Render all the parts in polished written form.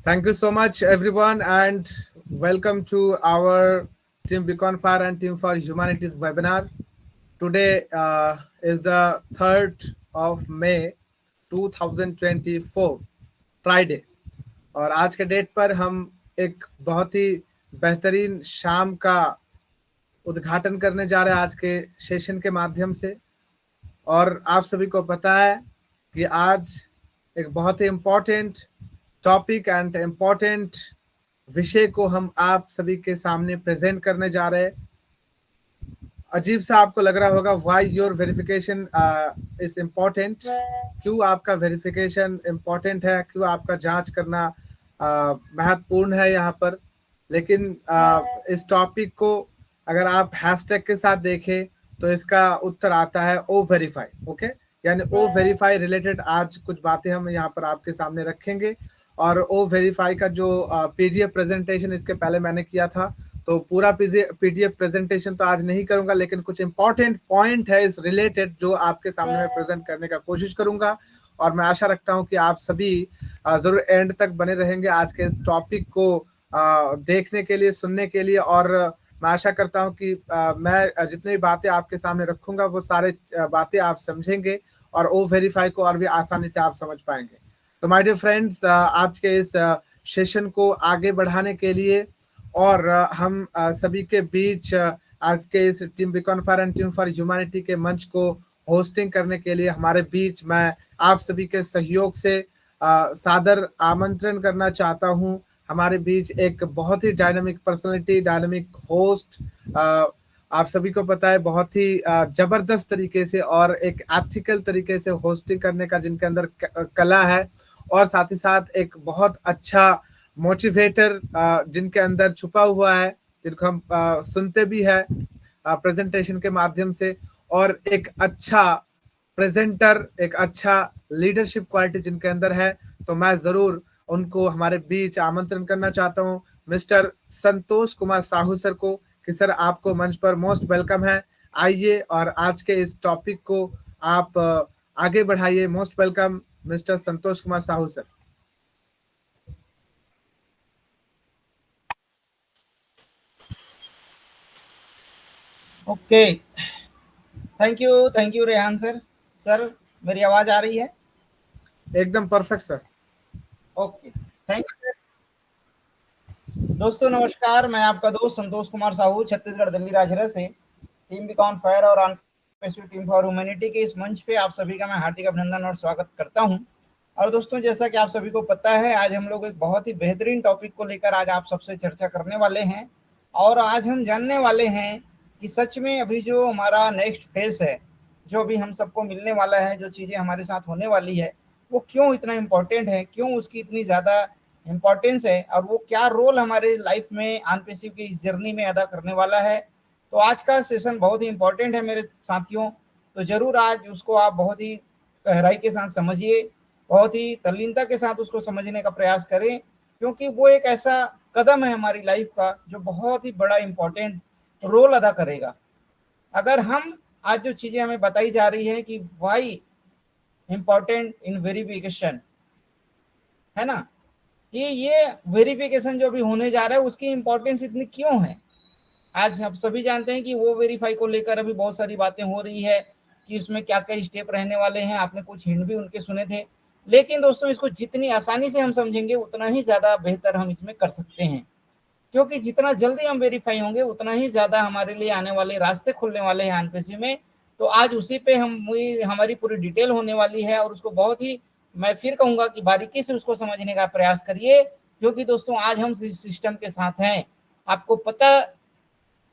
Thank you so much, everyone, and welcome to our Team Beacon Fire and Team for Humanities webinar. Today is the 3rd of May 2024, Friday. और आज के date पर हम एक बहुत ही बेहतरीन शाम का उद्घाटन करने जा रहे हैं आज के सेशन के माध्यम से। और आप सभी को पता है कि आज एक बहुत ही इम्पोर्टेंट टॉपिक एंड इम्पोर्टेंट विषय को हम आप सभी के सामने प्रेजेंट करने जा रहे हैं। अजीब सा आपको लग रहा होगा, why your verification is important, क्यों आपका वेरिफिकेशन इम्पोर्टेंट है, क्यों आपका जांच करना महत्वपूर्ण है यहाँ पर। लेकिन इस टॉपिक को अगर आप हैशटैग के साथ देखें तो इसका उत्तर आता है ओ वेरीफाई। ओके, यानी ओ वेरीफाई रिलेटेड आज कुछ बातें हम यहाँ पर आपके सामने रखेंगे। और ओ वेरीफाई का जो पीडीएफ प्रेजेंटेशन इसके पहले मैंने किया था, तो पूरा पीडीएफ प्रेजेंटेशन तो आज नहीं करूंगा, लेकिन कुछ इंपॉर्टेंट पॉइंट है इस रिलेटेड जो आपके सामने मैं प्रेजेंट करने का कोशिश करूंगा। और मैं आशा रखता हूं कि आप सभी जरूर एंड तक बने रहेंगे आज के इस टॉपिक को देखने के लिए, सुनने के लिए। और मैं आशा करता हूं कि मैं जितनी भी बातें आपके सामने रखूंगा वो सारे बातें आप समझेंगे और ओ वेरीफाई को और भी आसानी से आप समझ पाएंगे। तो माय डियर फ्रेंड्स, आज के इस सेशन को आगे बढ़ाने के लिए और हम सभी के बीच आज के इस team beacon for and team for humanity के मंच को होस्टिंग करने के लिए हमारे बीच मैं आप सभी के सहयोग से सादर आमंत्रण करना चाहता हूं। हमारे बीच एक बहुत ही डायनामिक पर्सनालिटी, डायनामिक होस्ट, आप सभी को पता है बहुत ही जबरदस्त तरीके से और एक एथिकल तरीके से होस्टिंग करने का जिनके अंदर कला है, और साथ ही साथ एक बहुत अच्छा मोटिवेटर जिनके अंदर छुपा हुआ है, जिनको हम सुनते भी है प्रेजेंटेशन के माध्यम से, और एक अच्छा प्रेजेंटर, एक अच्छा लीडरशिप क्वालिटी जिनके अंदर है। तो मैं जरूर उनको हमारे बीच आमंत्रण करना चाहता हूँ, मिस्टर संतोष कुमार साहू सर को, कि सर आपको मंच पर मोस्ट वेलकम है। आइए और आज के इस टॉपिक को आप आगे बढ़ाइए। Most welcome mister Santosh Kumar Sahu sir. Okay, thank you Rehan sir. Sir मेरी आवाज आ रही है? एकदम perfect sir. Okay, thank you sir. दोस्तों नमस्कार, मैं आपका दोस्त संतोष कुमार साहू छत्तीसगढ़ दिल्ली राजहरा से टीम बीकॉन फायर और टीम फॉर ह्यूमैनिटी के इस मंच पे आप सभी का मैं हार्दिक अभिनंदन और स्वागत करता हूं। और दोस्तों जैसा कि आप सभी को पता है, आज हम लोग एक बहुत ही बेहतरीन टॉपिक को लेकर आज आप सबसे चर्चा करने वाले हैं। और आज हम जानने वाले हैं कि सच में अभी जो हमारा नेक्स्ट फेज है, जो भी हम सबको मिलने वाला है, जो चीज़ें हमारे साथ होने वाली है, वो क्यों इतना इम्पोर्टेंट है, क्यों उसकी इतनी ज़्यादा इम्पोर्टेंस है, और वो क्या रोल हमारे लाइफ में आनपेसिव की इस जर्नी में अदा करने वाला है। तो आज का सेशन बहुत ही इम्पोर्टेंट है मेरे साथियों। तो ज़रूर आज उसको आप बहुत ही गहराई के साथ समझिए, बहुत ही तल्लीनता के साथ उसको समझने का प्रयास करें, क्योंकि वो एक ऐसा कदम है हमारी लाइफ का जो बहुत ही बड़ा इम्पोर्टेंट रोल अदा करेगा। अगर हम आज जो चीज़ें हमें बताई जा रही है कि वाई इम्पोर्टेंट इन वेरिफिकेशन, है ना, कि ये वेरिफिकेशन जो भी होने जा रहा है उसकी इम्पोर्टेंस इतनी क्यों है। आज हम सभी जानते हैं कि वो वेरीफाई को लेकर अभी बहुत सारी बातें हो रही है कि उसमें क्या क्या स्टेप रहने वाले हैं। आपने कुछ हिंट भी उनके सुने थे, लेकिन दोस्तों इसको जितनी आसानी से हम समझेंगे उतना ही ज़्यादा बेहतर हम इसमें कर सकते हैं, क्योंकि जितना जल्दी हम वेरीफाई होंगे उतना ही ज़्यादा हमारे लिए आने वाले रास्ते खुलने वाले हैं आनपेसी में। तो आज उसी पे हमारी पूरी डिटेल होने वाली है, और उसको बहुत ही, मैं फिर कहूँगा कि बारीकी से उसको समझने का प्रयास करिए, क्योंकि दोस्तों आज हम सिस्टम के साथ हैं। आपको पता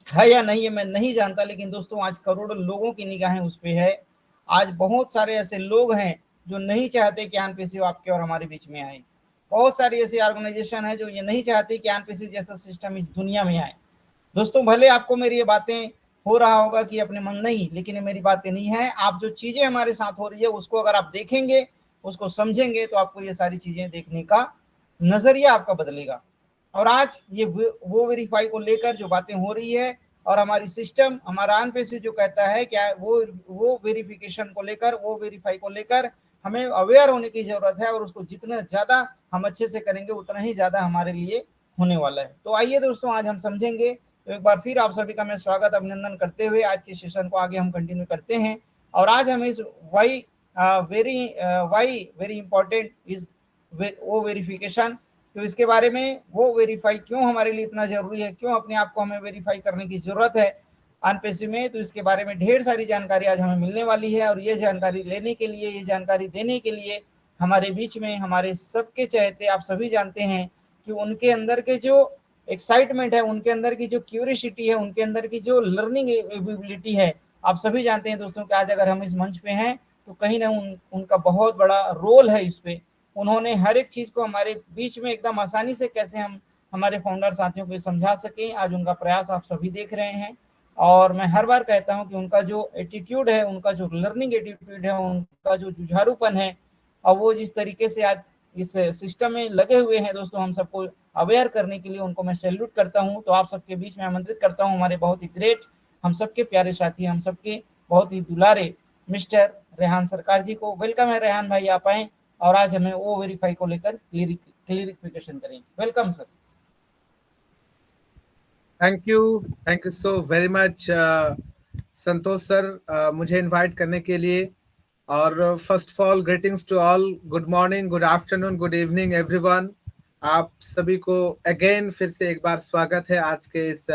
है या नहीं है मैं नहीं जानता, लेकिन दोस्तों आज करोड़ों लोगों की निगाहें उस पर है। आज बहुत सारे ऐसे लोग हैं जो नहीं चाहते कि आनपेसी आपके और हमारे बीच में आए। बहुत सारी ऐसी ऑर्गेनाइजेशन है जो ये नहीं चाहती कि आनपेसी जैसा सिस्टम इस दुनिया में आए। दोस्तों भले आपको मेरी ये बातें हो रहा होगा कि अपने मन नहीं, लेकिन ये मेरी बातें नहीं है। आप जो चीजें हमारे साथ हो रही है उसको अगर आप देखेंगे, उसको समझेंगे, तो आपको ये सारी चीजें देखने का नजरिया आपका बदलेगा। और आज ये वो वेरीफाई को लेकर जो बातें हो रही है, और हमारी सिस्टम, हमारा अनपेसिव जो कहता है क्या, वो वेरिफिकेशन को लेकर, वो वेरीफाई को लेकर हमें अवेयर होने की जरूरत है और उसको जितना ज्यादा हम अच्छे से करेंगे उतना ही ज्यादा हमारे लिए होने वाला है। तो आइए दोस्तों, आज हम समझेंगे। तो एक बार फिर आप सभी का मैं स्वागत अभिनंदन करते हुए आज के सेशन को आगे हम कंटिन्यू करते हैं। और आज हम इस वाई वेरी इंपॉर्टेंट इज वो वेरिफिकेशन, तो इसके बारे में, वो वेरीफाई क्यों हमारे लिए इतना जरूरी है, क्यों अपने आप को हमें वेरीफाई करने की जरूरत है अनपेसिव में, तो इसके बारे में ढेर सारी जानकारी आज हमें मिलने वाली है। और ये जानकारी लेने के लिए, ये जानकारी देने के लिए हमारे बीच में हमारे सबके चहेते, आप सभी जानते हैं कि उनके अंदर के जो एक्साइटमेंट है, उनके अंदर की जो क्यूरियोसिटी है, उनके अंदर की जो लर्निंग एबिलिटी है, आप सभी जानते हैं दोस्तों कि आज अगर हम इस मंच पे हैं तो कहीं ना उनका बहुत बड़ा रोल है इस पे। उन्होंने हर एक चीज को हमारे बीच में एकदम आसानी से कैसे हम हमारे फाउंडर साथियों को समझा सके, आज उनका प्रयास आप सभी देख रहे हैं। और मैं हर बार कहता हूं कि उनका जो एटीट्यूड है, उनका जो लर्निंग एटीट्यूड है, उनका जो जुझारूपन है, और वो जिस तरीके से आज इस सिस्टम में लगे हुए हैं दोस्तों, हम सबको अवेयर करने के लिए, उनको मैं सैल्यूट करता हूं। तो आप सबके बीच में आमंत्रित करता हूं हमारे बहुत ही ग्रेट, हम सबके प्यारे साथी, हम सबके बहुत ही दुलारे मिस्टर रेहान सरकार जी को। वेलकम है रेहान भाई, आप आए और आज हमें वो वेरीफाई को लेकर क्लियरिफिकेशन करें। Welcome sir. Thank you so very much Santosh sir, मुझे इनवाइट करने के लिए। और first of all greetings to all, good morning, good afternoon, good evening everyone. आप सभी को अगेन फिर से एक बार स्वागत है आज के इस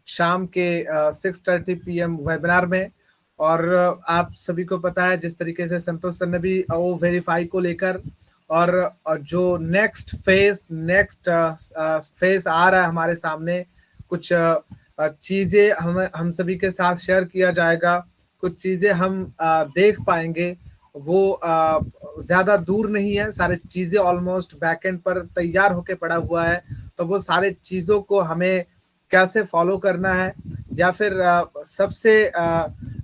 शाम के 6:30 PM वेबिनार में। और आप सभी को पता है जिस तरीके से संतोष सर ने भी वो वेरीफाई को लेकर और जो नेक्स्ट फेज आ रहा है हमारे सामने, कुछ चीजें हम सभी के साथ शेयर किया जाएगा, कुछ चीजें हम देख पाएंगे। वो ज्यादा दूर नहीं है, सारे चीजें ऑलमोस्ट बैकएंड पर तैयार होके पड़ा हुआ है। तो वो सारे चीजों को हमें कैसे फॉलो करना है, या फिर सबसे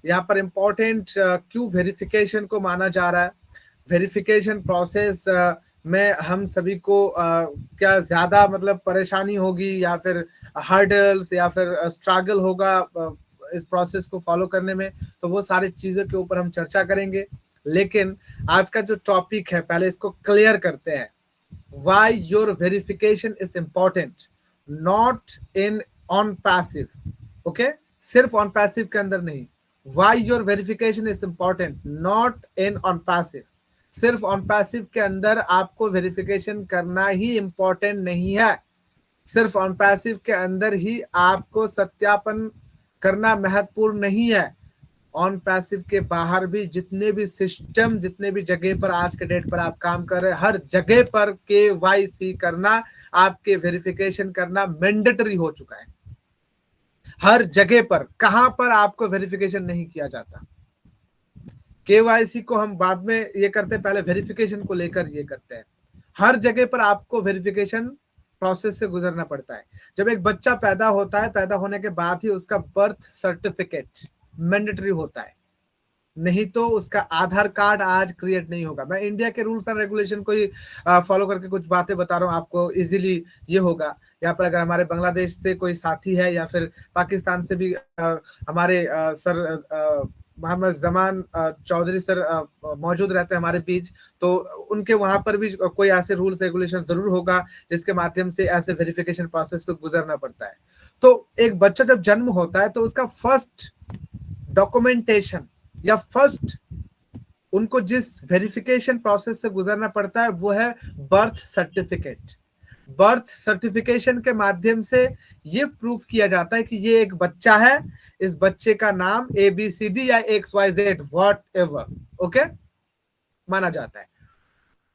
यहाँ पर इम्पोर्टेंट क्यों वेरिफिकेशन को माना जा रहा है, वेरिफिकेशन प्रोसेस में हम सभी को क्या ज्यादा मतलब परेशानी होगी या फिर हर्डल्स या फिर स्ट्रगल होगा इस प्रोसेस को फॉलो करने में, तो वो सारी चीजों के ऊपर हम चर्चा करेंगे। लेकिन आज का जो टॉपिक है, पहले इसको क्लियर करते हैं। Why your verification is important, not in on passive, okay? सिर्फ on passive के अंदर नहीं। Why your verification is important, not in on passive। सिर्फ ऑन पैसिव के अंदर आपको वेरिफिकेशन करना ही इंपॉर्टेंट नहीं है। सिर्फ ऑन पैसिव के अंदर ही आपको सत्यापन करना महत्वपूर्ण नहीं है। ऑन पैसिव के बाहर भी जितने भी सिस्टम, जितने भी जगह पर आज के डेट पर आप काम कर रहे हैं, हर जगह पर KYC करना, आपके वेरिफिकेशन करना मैंडेटरी हो चुका है। हर जगह पर, कहां पर आपको वेरिफिकेशन नहीं किया जाता। KYC को हम बाद में ये करते हैं, पहले वेरिफिकेशन को लेकर ये करते हैं। हर जगह पर आपको वेरिफिकेशन प्रोसेस से गुजरना पड़ता है। जब एक बच्चा पैदा होता है, पैदा होने के बाद ही उसका बर्थ सर्टिफिकेट मैंडेटरी होता है, नहीं तो उसका आधार कार्ड आज क्रिएट नहीं होगा। मैं इंडिया के रूल्स एंड रेगुलेशन को ही फॉलो करके कुछ बातें बता रहा हूँ, आपको इजीली ये होगा। यहाँ पर अगर हमारे बांग्लादेश से कोई साथी है या फिर पाकिस्तान से भी हमारे सर मोहम्मद जमान चौधरी सर मौजूद रहते हैं हमारे बीच, तो उनके वहां पर भी कोई ऐसे रूल्स रेगुलेशन जरूर होगा जिसके माध्यम से ऐसे वेरिफिकेशन प्रोसेस को गुजरना पड़ता है। तो एक बच्चा जब जन्म होता है तो उसका फर्स्ट डॉक्यूमेंटेशन या फर्स्ट उनको जिस वेरिफिकेशन प्रोसेस से गुजरना पड़ता है वो है बर्थ सर्टिफिकेट। बर्थ सर्टिफिकेशन के माध्यम से ये प्रूफ किया जाता है कि ये एक बच्चा है, इस बच्चे का नाम ABCD या XYZ व्हाट एवर, ओके, माना जाता है।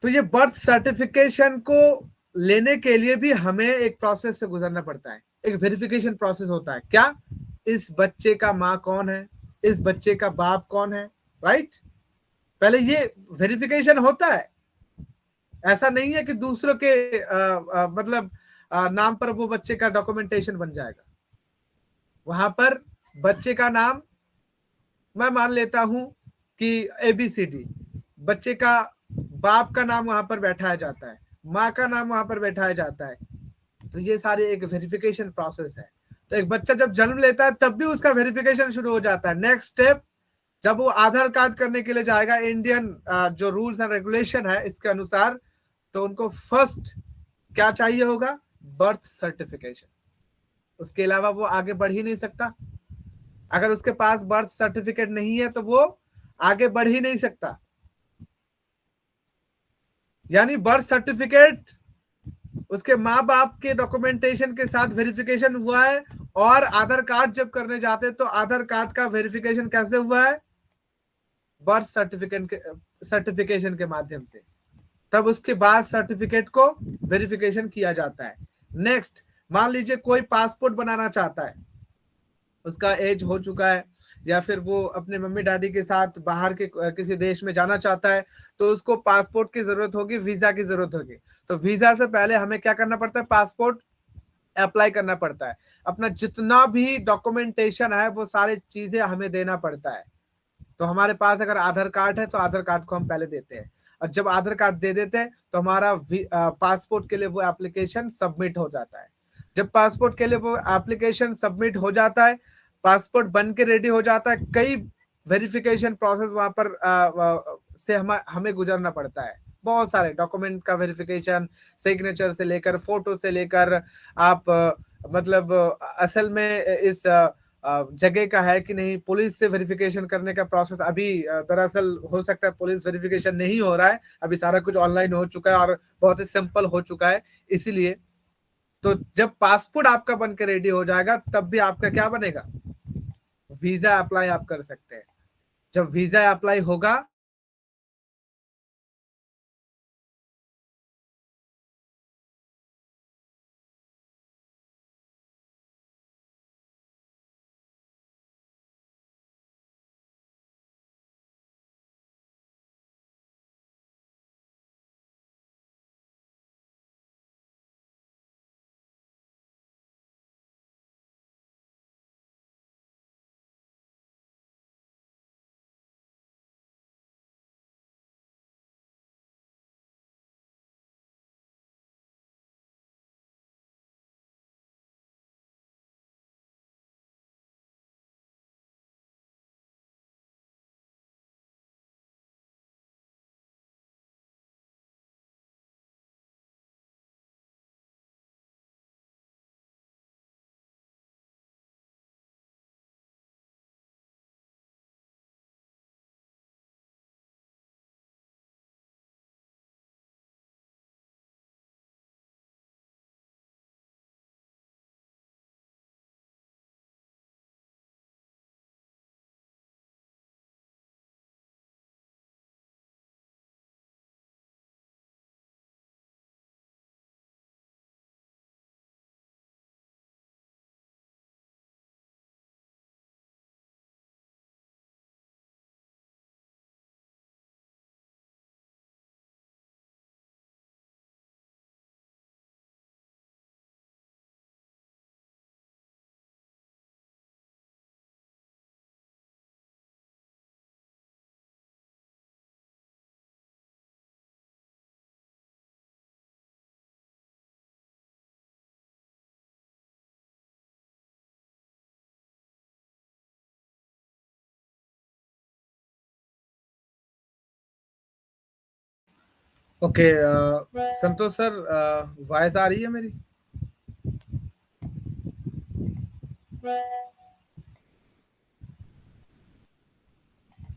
तो ये बर्थ सर्टिफिकेशन को लेने के लिए भी हमें एक प्रोसेस से गुजरना पड़ता है, एक वेरिफिकेशन प्रोसेस होता है। क्या? इस बच्चे का माँ कौन है, इस बच्चे का बाप कौन है, राइट? पहले ये वेरिफिकेशन होता है। ऐसा नहीं है कि दूसरों के मतलब नाम पर वो बच्चे का डॉक्यूमेंटेशन बन जाएगा। वहां पर बच्चे का नाम मैं मान लेता हूं कि ABCD, बच्चे का बाप का नाम वहां पर बैठाया जाता है, माँ का नाम वहां पर बैठाया जाता है। तो ये सारे एक वेरिफिकेशन प्रोसेस है। तो एक बच्चा जब जन्म लेता है तब भी उसका वेरिफिकेशन शुरू हो जाता है। नेक्स्ट स्टेप, जब वो आधार कार्ड करने के लिए जाएगा इंडियन जो रूल्स एंड रेगुलेशन है इसके अनुसार, तो उनको फर्स्ट क्या चाहिए होगा? Birth certification. उसके अलावा वो आगे बढ़ ही नहीं सकता। अगर उसके पास बर्थ सर्टिफिकेट नहीं है तो वो आगे बढ़ ही नहीं सकता। यानी बर्थ सर्टिफिकेट उसके माँ बाप के डॉक्यूमेंटेशन के साथ वेरिफिकेशन हुआ है, और आधार कार्ड जब करने जाते तो आधार कार्ड का वेरिफिकेशन कैसे हुआ है? बर्थ सर्टिफिकेशन के माध्यम से। तब उसके बाद सर्टिफिकेट को वेरिफिकेशन किया जाता है। नेक्स्ट, मान लीजिए कोई पासपोर्ट बनाना चाहता है, उसका एज हो चुका है, या फिर वो अपने मम्मी डैडी के साथ बाहर के किसी देश में जाना चाहता है, तो उसको पासपोर्ट की जरूरत होगी, वीजा की जरूरत होगी। तो वीजा से पहले हमें क्या करना पड़ता है? पासपोर्ट अप्लाई करना पड़ता है। अपना जितना भी डॉक्यूमेंटेशन है वो सारी चीजें हमें देना पड़ता है। तो हमारे पास अगर आधार कार्ड है तो आधार कार्ड को हम पहले देते हैं, और जब आधार कार्ड दे देते हैं तो हमारा पासपोर्ट के लिए वो एप्लीकेशन सबमिट हो जाता है। जब पासपोर्ट के लिए वो एप्लीकेशन सबमिट हो जाता है, पासपोर्ट बन के रेडी हो जाता है, कई वेरिफिकेशन प्रोसेस वहां पर से हमें गुजरना पड़ता है। बहुत सारे डॉक्यूमेंट का वेरिफिकेशन, सिग्नेचर से लेकर, फोटो से लेकर, आप मतलब असल में इस जगह का है कि नहीं, पुलिस से वेरिफिकेशन करने का प्रोसेस अभी दरअसल हो सकता है पुलिस वेरिफिकेशन नहीं हो रहा है, अभी सारा कुछ ऑनलाइन हो चुका है और बहुत ही सिंपल हो चुका है। इसीलिए तो जब पासपोर्ट आपका बन के रेडी हो जाएगा तब भी आपका क्या बनेगा? वीजा अप्लाई आप कर सकते हैं। जब वीजा अप्लाई होगा ओके। संतोष सर, वॉइस आ रही है मेरी?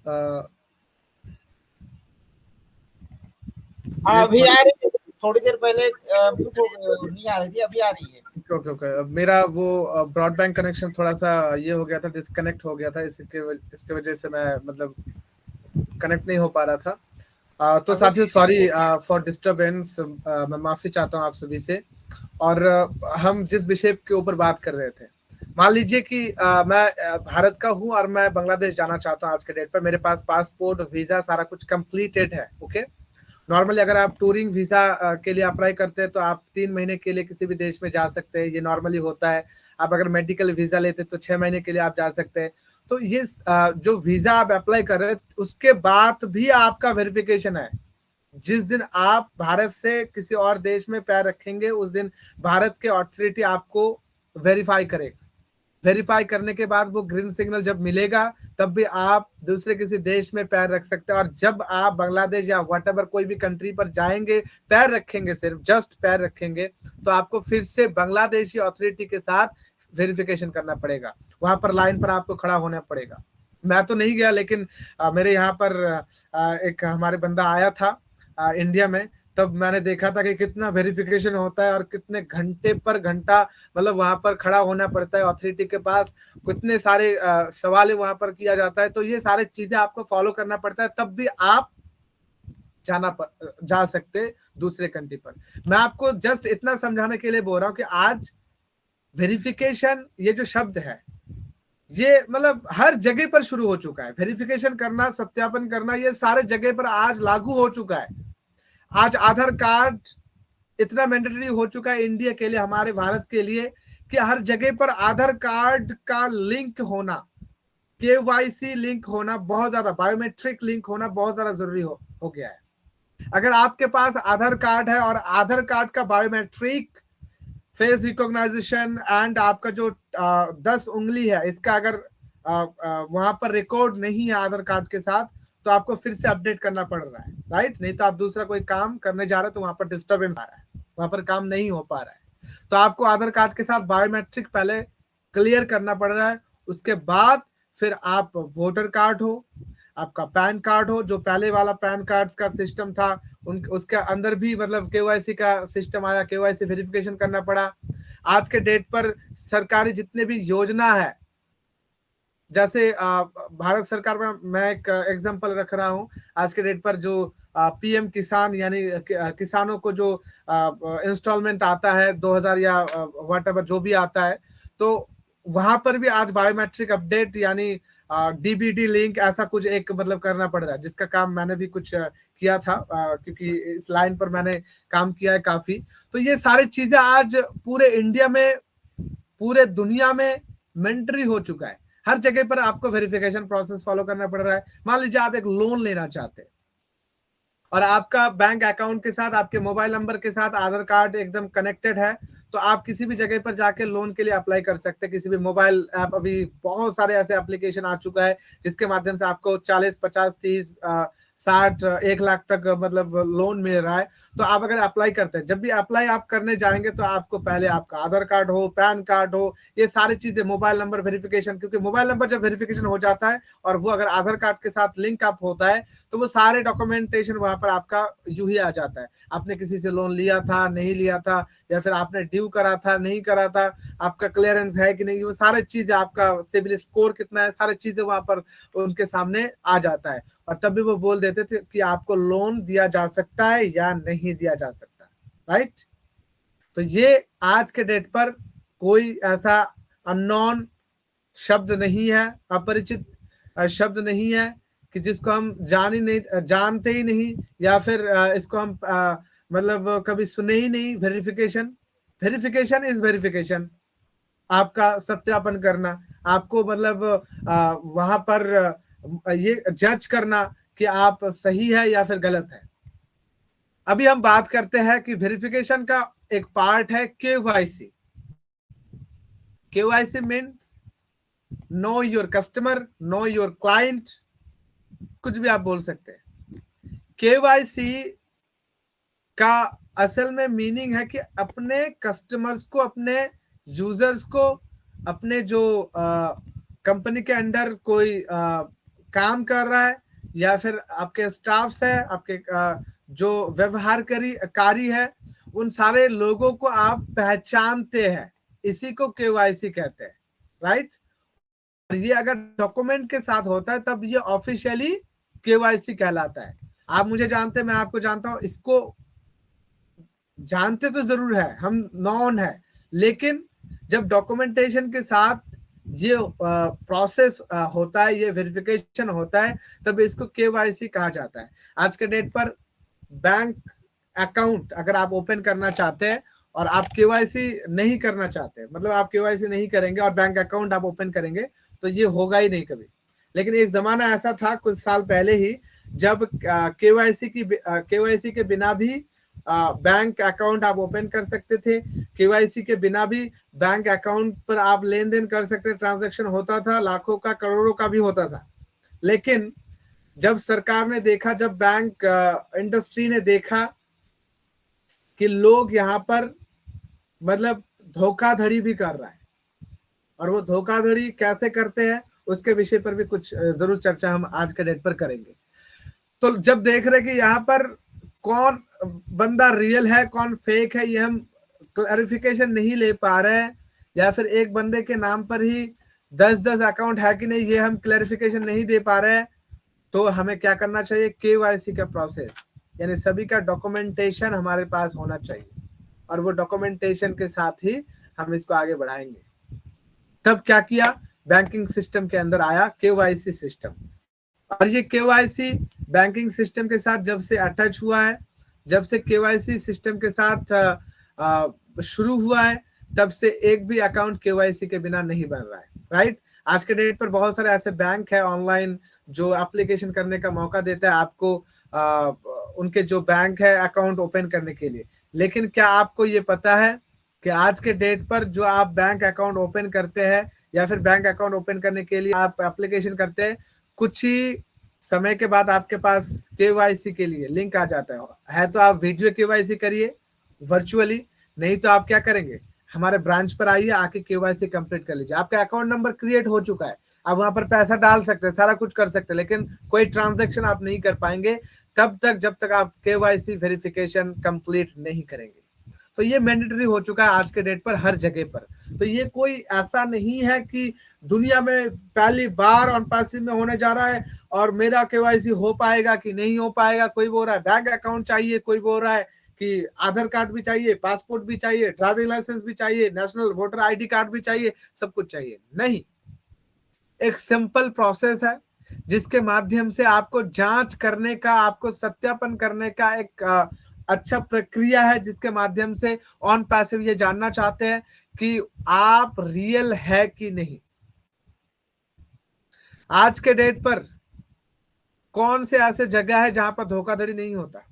अ, हाँ मिस अभी मणि, आ रही है, थोड़ी देर पहले नहीं आ रही थी, अभी आ रही है। Okay okay. मेरा वो ब्रॉडबैंड कनेक्शन थोड़ा सा ये हो गया था, डिस्कनेक्ट हो गया था, इसके वजह से मैं मतलब कनेक्ट नहीं हो पा रहा था। तो अभी साथियों, सॉरी फॉर डिस्टरबेंस, मैं माफी चाहता हूँ आप सभी से। और हम जिस विषय के ऊपर बात कर रहे थे, मान लीजिए कि मैं भारत का हूँ और मैं बांग्लादेश जाना चाहता हूँ। आज के डेट पर मेरे पास पासपोर्ट, वीजा सारा कुछ कंप्लीटेड है। ओके। नॉर्मली अगर आप टूरिंग वीजा के लिए अप्लाई करते हैं तो आप 3 महीने के लिए किसी भी देश में जा सकते हैं, ये नॉर्मली होता है। आप अगर मेडिकल वीजा लेते हैं तो 6 महीने के लिए आप जा सकते हैं। तो ये जो वीजा आप अप्लाई कर रहे हैं उसके बाद भी आपका वेरिफिकेशन है। जिस दिन आप भारत से किसी और देश में पैर रखेंगे उस दिन भारत के अथॉरिटी आपको वेरीफाई करेगा। वेरीफाई करने के बाद वो ग्रीन सिग्नल जब मिलेगा तब भी आप दूसरे किसी देश में पैर रख सकते हैं। और जब आप बांग्लादेश या व्हाटएवर कोई भी कंट्री पर जाएंगे, पैर रखेंगे, सिर्फ जस्ट पैर रखेंगे, तो आपको फिर से बांग्लादेशी अथॉरिटी के साथ वेरिफिकेशन करना पड़ेगा। वहां पर लाइन पर आपको खड़ा होना पड़ेगा। मैं तो नहीं गया, लेकिन मेरे यहाँ पर एक हमारे बंदा आया था इंडिया में, तब मैंने देखा था कि कितना वेरिफिकेशन होता है और कितने घंटे पर घंटा मतलब वहां पर खड़ा होना पड़ता है अथॉरिटी के पास, कितने सारे सवाल वहां पर किया जाता है। तो ये सारे चीजें आपको फॉलो करना पड़ता है, तब भी आप जा सकते दूसरे कंट्री पर। मैं आपको जस्ट इतना समझाने के लिए बोल रहा हूँ कि आज वेरिफिकेशन ये जो शब्द है ये मतलब हर जगह पर शुरू हो चुका है। वेरिफिकेशन करना, सत्यापन करना, ये सारे जगह पर आज लागू हो चुका है। आज आधार कार्ड इतना मैंडेटरी हो चुका है इंडिया के लिए, हमारे भारत के लिए, कि हर जगह पर आधार कार्ड का लिंक होना, केवाईसी लिंक होना बहुत ज्यादा, बायोमेट्रिक लिंक होना बहुत ज्यादा जरूरी हो गया है। अगर आपके पास आधार कार्ड है और आधार कार्ड का बायोमेट्रिक फेस रिकॉग्नाइजेशन एंड आपका जो 10 उंगली है इसका अगर वहां पर रिकॉर्ड नहीं है आधार कार्ड के साथ, तो आपको फिर से अपडेट करना पड़ रहा है, राइट? नहीं तो आप दूसरा कोई काम करने जा रहे हो तो वहां पर डिस्टर्बेंस आ रहा है, वहां पर काम नहीं हो पा रहा है। तो आपको आधार कार्ड के साथ बायोमेट्रिक पहले क्लियर करना पड़ रहा है। उसके बाद फिर आप वोटर कार्ड हो, आपका पैन कार्ड हो, जो पहले वाला पैन कार्ड का सिस्टम था उसके अंदर भी मतलब केवाईसी का सिस्टम आया, केवाईसी वेरिफिकेशन करना पड़ा। आज के डेट पर सरकारी जितने भी योजना है, जैसे भारत सरकार में मैं एक एग्जांपल रख रहा हूं, आज के डेट पर जो पीएम किसान यानी किसानों को जो इंस्टॉलमेंट आता है 2000 या व्हाटएवर जो भी आता है, तो वहां पर भी आज बायोमेट्रिक अपडेट यानी डीबीडी लिंक ऐसा कुछ एक मतलब करना पड़ रहा है, जिसका काम मैंने भी कुछ किया था क्योंकि इस लाइन पर मैंने काम किया है काफी। तो ये सारी चीजें आज पूरे इंडिया में, पूरे दुनिया में मैंडेटरी हो चुका है। हर जगह पर आपको वेरिफिकेशन प्रोसेस फॉलो करना पड़ रहा है। मान लीजिए आप एक लोन लेना चाहते हैं और आपका बैंक अकाउंट के साथ, आपके मोबाइल नंबर के साथ आधार कार्ड एकदम कनेक्टेड है, तो आप किसी भी जगह पर जाके लोन के लिए अप्लाई कर सकते हैं। किसी भी मोबाइल ऐप, अभी बहुत सारे ऐसे एप्लीकेशन आ चुका है जिसके माध्यम से आपको 40, 50, 30, 60, 1 लाख तक मतलब लोन मिल रहा है। तो आप अगर अप्लाई करते हैं, जब भी अप्लाई आप करने जाएंगे तो आपको पहले आपका आधार कार्ड हो, पैन कार्ड हो, ये सारी चीजें, मोबाइल नंबर वेरिफिकेशन, क्योंकि मोबाइल नंबर जब वेरिफिकेशन हो जाता है और वो अगर आधार कार्ड के साथ लिंक अप होता है तो वो सारे डॉक्यूमेंटेशन वहां पर आपका यूं ही आ जाता है। आपने किसी से लोन लिया था, नहीं लिया था, या फिर आपने ड्यू करा था, नहीं करा था, आपका क्लियरेंस है कि नहीं, वो सारी चीजें, आपका सिविल स्कोर कितना है, सारी चीजें वहां पर उनके सामने आ जाता है। और तब भी वो बोल देते थे कि आपको लोन दिया जा सकता है या नहीं दिया जा सकता, राइट? तो ये आज के डेट पर कोई ऐसा अननोन शब्द नहीं है, अपरिचित शब्द नहीं है कि जिसको हम जानते ही नहीं, या फिर इसको हम मतलब कभी सुने ही नहीं। वेरिफिकेशन इज वेरिफिकेशन, आपका सत्यापन करना, आपको मतलब वहां पर ये जज करना कि आप सही है या फिर गलत है। अभी हम बात करते हैं कि वेरिफिकेशन का एक पार्ट है KYC. KYC means know your customer, know your client, कुछ भी आप बोल सकते हैं। केवाईसी का असल में मीनिंग है कि अपने कस्टमर्स को, अपने यूजर्स को, अपने जो कंपनी के अंडर कोई काम कर रहा है या फिर आपके स्टाफ्स है, आपके जो व्यवहारकारी है, उन सारे लोगों को आप पहचानते हैं, इसी को केवाईसी कहते हैं, राइट? ये अगर डॉक्यूमेंट के साथ होता है तब ये ऑफिशियली केवाईसी कहलाता है। आप मुझे जानते हैं, मैं आपको जानता हूं, इसको जानते तो जरूर है, हम नॉन है, लेकिन जब डॉक्यूमेंटेशन के साथ ये प्रोसेस होता है, ये वेरिफिकेशन होता है, तब इसको केवाईसी कहा जाता है। आज के डेट पर बैंक अकाउंट अगर आप ओपन करना चाहते हैं और आप केवाईसी नहीं करना चाहते, मतलब आप केवाईसी नहीं करेंगे और बैंक अकाउंट आप ओपन करेंगे, तो ये होगा ही नहीं कभी। लेकिन एक जमाना ऐसा था कुछ साल पहले ही, जब केवाईसी के बिना भी बैंक अकाउंट आप ओपन कर सकते थे, केवाईसी के बिना भी बैंक अकाउंट पर आप लेन देन कर सकते, ट्रांजैक्शन होता था, लाखों का करोड़ों का भी होता था। लेकिन जब सरकार ने देखा, जब बैंक इंडस्ट्री ने देखा कि लोग यहाँ पर मतलब धोखाधड़ी भी कर रहा है, और वो धोखाधड़ी कैसे करते हैं उसके विषय पर भी कुछ जरूर चर्चा हम आज के डेट पर करेंगे। तो जब देख रहे कि यहाँ पर कौन बंदा रियल है कौन फेक है, ये हम क्लैरिफिकेशन नहीं ले पा रहे हैं, या फिर एक बंदे के नाम पर ही 10-10 अकाउंट है कि नहीं, ये हम क्लैरिफिकेशन नहीं दे पा रहे हैं, तो हमें क्या करना चाहिए, केवाईसी का प्रोसेस, यानी सभी का डॉक्यूमेंटेशन हमारे पास होना चाहिए, और वो डॉक्यूमेंटेशन के साथ ही हम इसको आगे बढ़ाएंगे। तब क्या किया, बैंकिंग सिस्टम के अंदर आया केवाईसी सिस्टम, और ये केवाईसी बैंकिंग सिस्टम के साथ जब से अटैच हुआ है, जब से केवाईसी सिस्टम के साथ शुरू हुआ है, तब से एक भी अकाउंट केवाईसी के बिना नहीं बन रहा है, राइट। आज के डेट पर बहुत सारे ऐसे बैंक है ऑनलाइन जो एप्लीकेशन करने का मौका देता है आपको, उनके जो बैंक है अकाउंट ओपन करने के लिए। लेकिन क्या आपको ये पता है कि आज के डेट पर जो आप बैंक अकाउंट ओपन करते हैं, या फिर बैंक अकाउंट ओपन करने के लिए आप एप्लीकेशन करते हैं, कुछ ही समय के बाद आपके पास केवाईसी के लिए लिंक आ जाता है तो आप वीडियो केवाईसी करिए वर्चुअली, नहीं तो आप क्या करेंगे, हमारे ब्रांच पर आइए, आके केवाईसी कंप्लीट कर लीजिए। आपका अकाउंट नंबर क्रिएट हो चुका है, आप वहां पर पैसा डाल सकते हैं, सारा कुछ कर सकते हैं, लेकिन कोई ट्रांजेक्शन आप नहीं कर पाएंगे तब तक जब तक आप केवाईसी वेरिफिकेशन कंप्लीट नहीं करेंगे। तो ये मैंडेटरी हो चुका है आज के डेट पर हर जगह पर। तो ये कोई ऐसा नहीं है कि दुनिया में पहली बार ऑन पैसिव में होने जा रहा है और मेरा केवाईसी हो पाएगा कि नहीं हो पाएगा। कोई बोल रहा है बैंक अकाउंट चाहिए, कोई बोल रहा है कि आधार कार्ड भी चाहिए, पासपोर्ट भी चाहिए, ड्राइविंग लाइसेंस भी चाहिए, नेशनल वोटर आईडी कार्ड भी चाहिए, सब कुछ चाहिए। नहीं, एक सिंपल प्रोसेस है जिसके माध्यम से आपको जांच करने का, आपको सत्यापन करने का एक अच्छा प्रक्रिया है, जिसके माध्यम से ऑन पैसिव ये जानना चाहते हैं कि आप रियल है कि नहीं। आज के डेट पर कौन से ऐसे जगह है जहां पर धोखाधड़ी नहीं होता।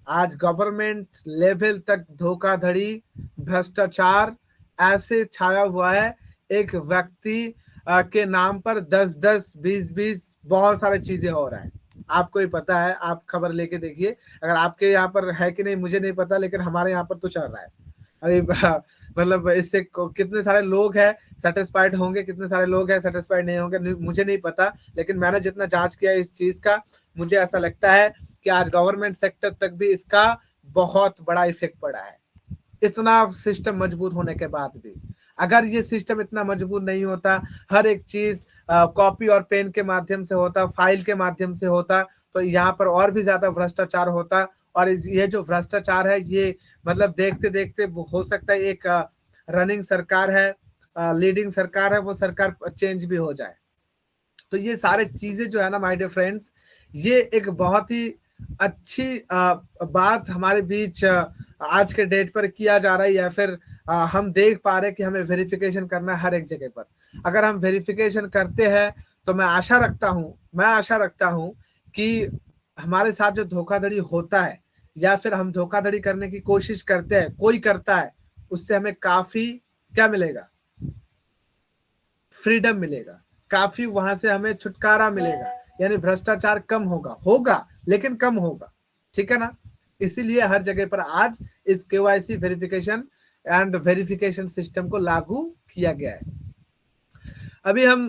आज गवर्नमेंट लेवल तक धोखाधड़ी, भ्रष्टाचार ऐसे छाया हुआ है, एक व्यक्ति के नाम पर 10-10, 20-20 बहुत सारे चीजें हो रहा है। आपको ही पता है, आप खबर लेके देखिए, अगर आपके यहाँ पर है कि नहीं मुझे नहीं पता, लेकिन हमारे यहाँ पर तो चल रहा है अभी। मतलब इससे कितने सारे लोग हैं सेटिस्फाइड होंगे, कितने सारे लोग हैं सेटिस्फाइड नहीं होंगे, मुझे नहीं पता, लेकिन मैंने जितना जांच किया इस चीज का, मुझे ऐसा लगता है कि आज गवर्नमेंट सेक्टर तक भी इसका बहुत बड़ा इफेक्ट पड़ा है। इतना सिस्टम मजबूत होने के बाद भी, अगर ये सिस्टम इतना मजबूत नहीं होता, हर एक चीज कॉपी और पेन के माध्यम से होता, फाइल के माध्यम से होता, तो यहाँ पर और भी ज्यादा भ्रष्टाचार होता। और ये जो भ्रष्टाचार है, ये मतलब देखते देखते हो सकता है एक रनिंग सरकार है, लीडिंग सरकार है, वो सरकार चेंज भी हो जाए। तो ये सारे चीजें जो है ना माय डियर फ्रेंड्स, ये एक बहुत ही अच्छी बात हमारे बीच आज के डेट पर किया जा रहा है, या फिर हम देख पा रहे हैं कि हमें वेरिफिकेशन करना है हर एक जगह पर। अगर हम वेरिफिकेशन करते हैं तो मैं आशा रखता हूं कि हमारे साथ जो धोखाधड़ी होता है, या फिर हम धोखाधड़ी करने की कोशिश करते हैं, कोई करता है, उससे हमें काफी क्या मिलेगा, फ्रीडम मिलेगा, काफी वहां से हमें छुटकारा मिलेगा, यानी भ्रष्टाचार कम होगा लेकिन कम होगा, ठीक है ना। इसीलिए हर जगह पर आज इस KYC verification and verification system को लागू किया गया है। अभी हम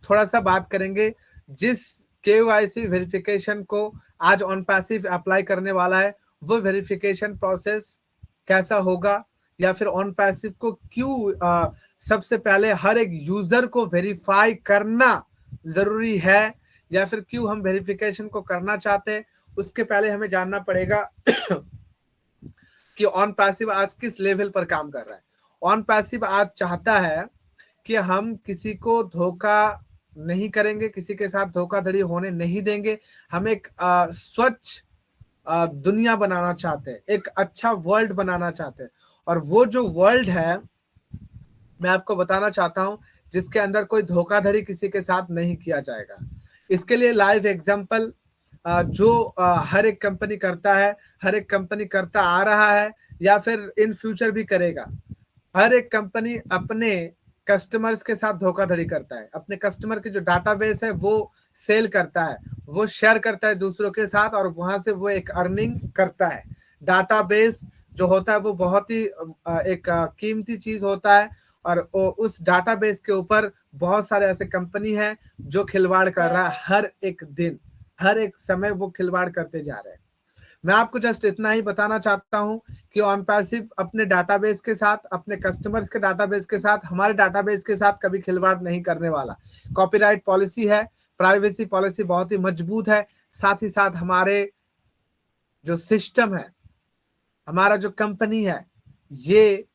थोड़ा सा बात करेंगे जिस केवाईसी वेरिफिकेशन को आज ऑन पैसिव अप्लाई करने वाला है, वो वेरिफिकेशन प्रोसेस कैसा होगा, या फिर ऑन पैसिव को क्यों सबसे पहले हर एक यूजर को वेरीफाई करना जरूरी है, या फिर क्यों हम वेरिफिकेशन को करना चाहते हैं। उसके पहले हमें जानना पड़ेगा कि ऑन पैसिव आज किस लेवल पर काम कर रहा है। ऑन पैसिव आज चाहता है कि हम किसी को धोखा नहीं करेंगे, किसी के साथ धोखाधड़ी होने नहीं देंगे। हम एक स्वच्छ दुनिया बनाना चाहते हैं, एक अच्छा वर्ल्ड बनाना चाहते हैं, और वो जो वर्ल्ड है मैं आपको बताना चाहता हूं जिसके अंदर कोई धोखाधड़ी किसी के साथ नहीं किया जाएगा। इसके लिए लाइव एग्जांपल जो हर एक कंपनी करता है, हर एक कंपनी करता आ रहा है या फिर इन फ्यूचर भी करेगा। हर एक कंपनी अपने कस्टमर्स के साथ धोखाधड़ी करता है, अपने कस्टमर के जो डाटाबेस है वो सेल करता है, वो शेयर करता है दूसरों के साथ और वहां से वो एक अर्निंग करता है। डाटाबेस जो होता है वो बहुत ही एक कीमती चीज होता है और उस डाटाबेस के ऊपर बहुत सारे ऐसे कंपनी हैं जो खिलवाड़ कर रहा है। हर एक दिन, हर एक समय वो खिलवाड़ करते जा रहे हैं। मैं आपको जस्ट इतना ही बताना चाहता हूं कि ऑनपैसिव अपने डाटाबेस के साथ, अपने कस्टमर्स के डाटाबेस के साथ, हमारे डाटाबेस के साथ कभी खिलवाड़ नहीं करने वाला। कॉपीराइट पॉलिसी है, प्राइवेसी पॉलिसी बहुत ही मजबूत है। साथ ही साथ हमारे जो सिस्टम है, हमारा जो कंपनी है, ये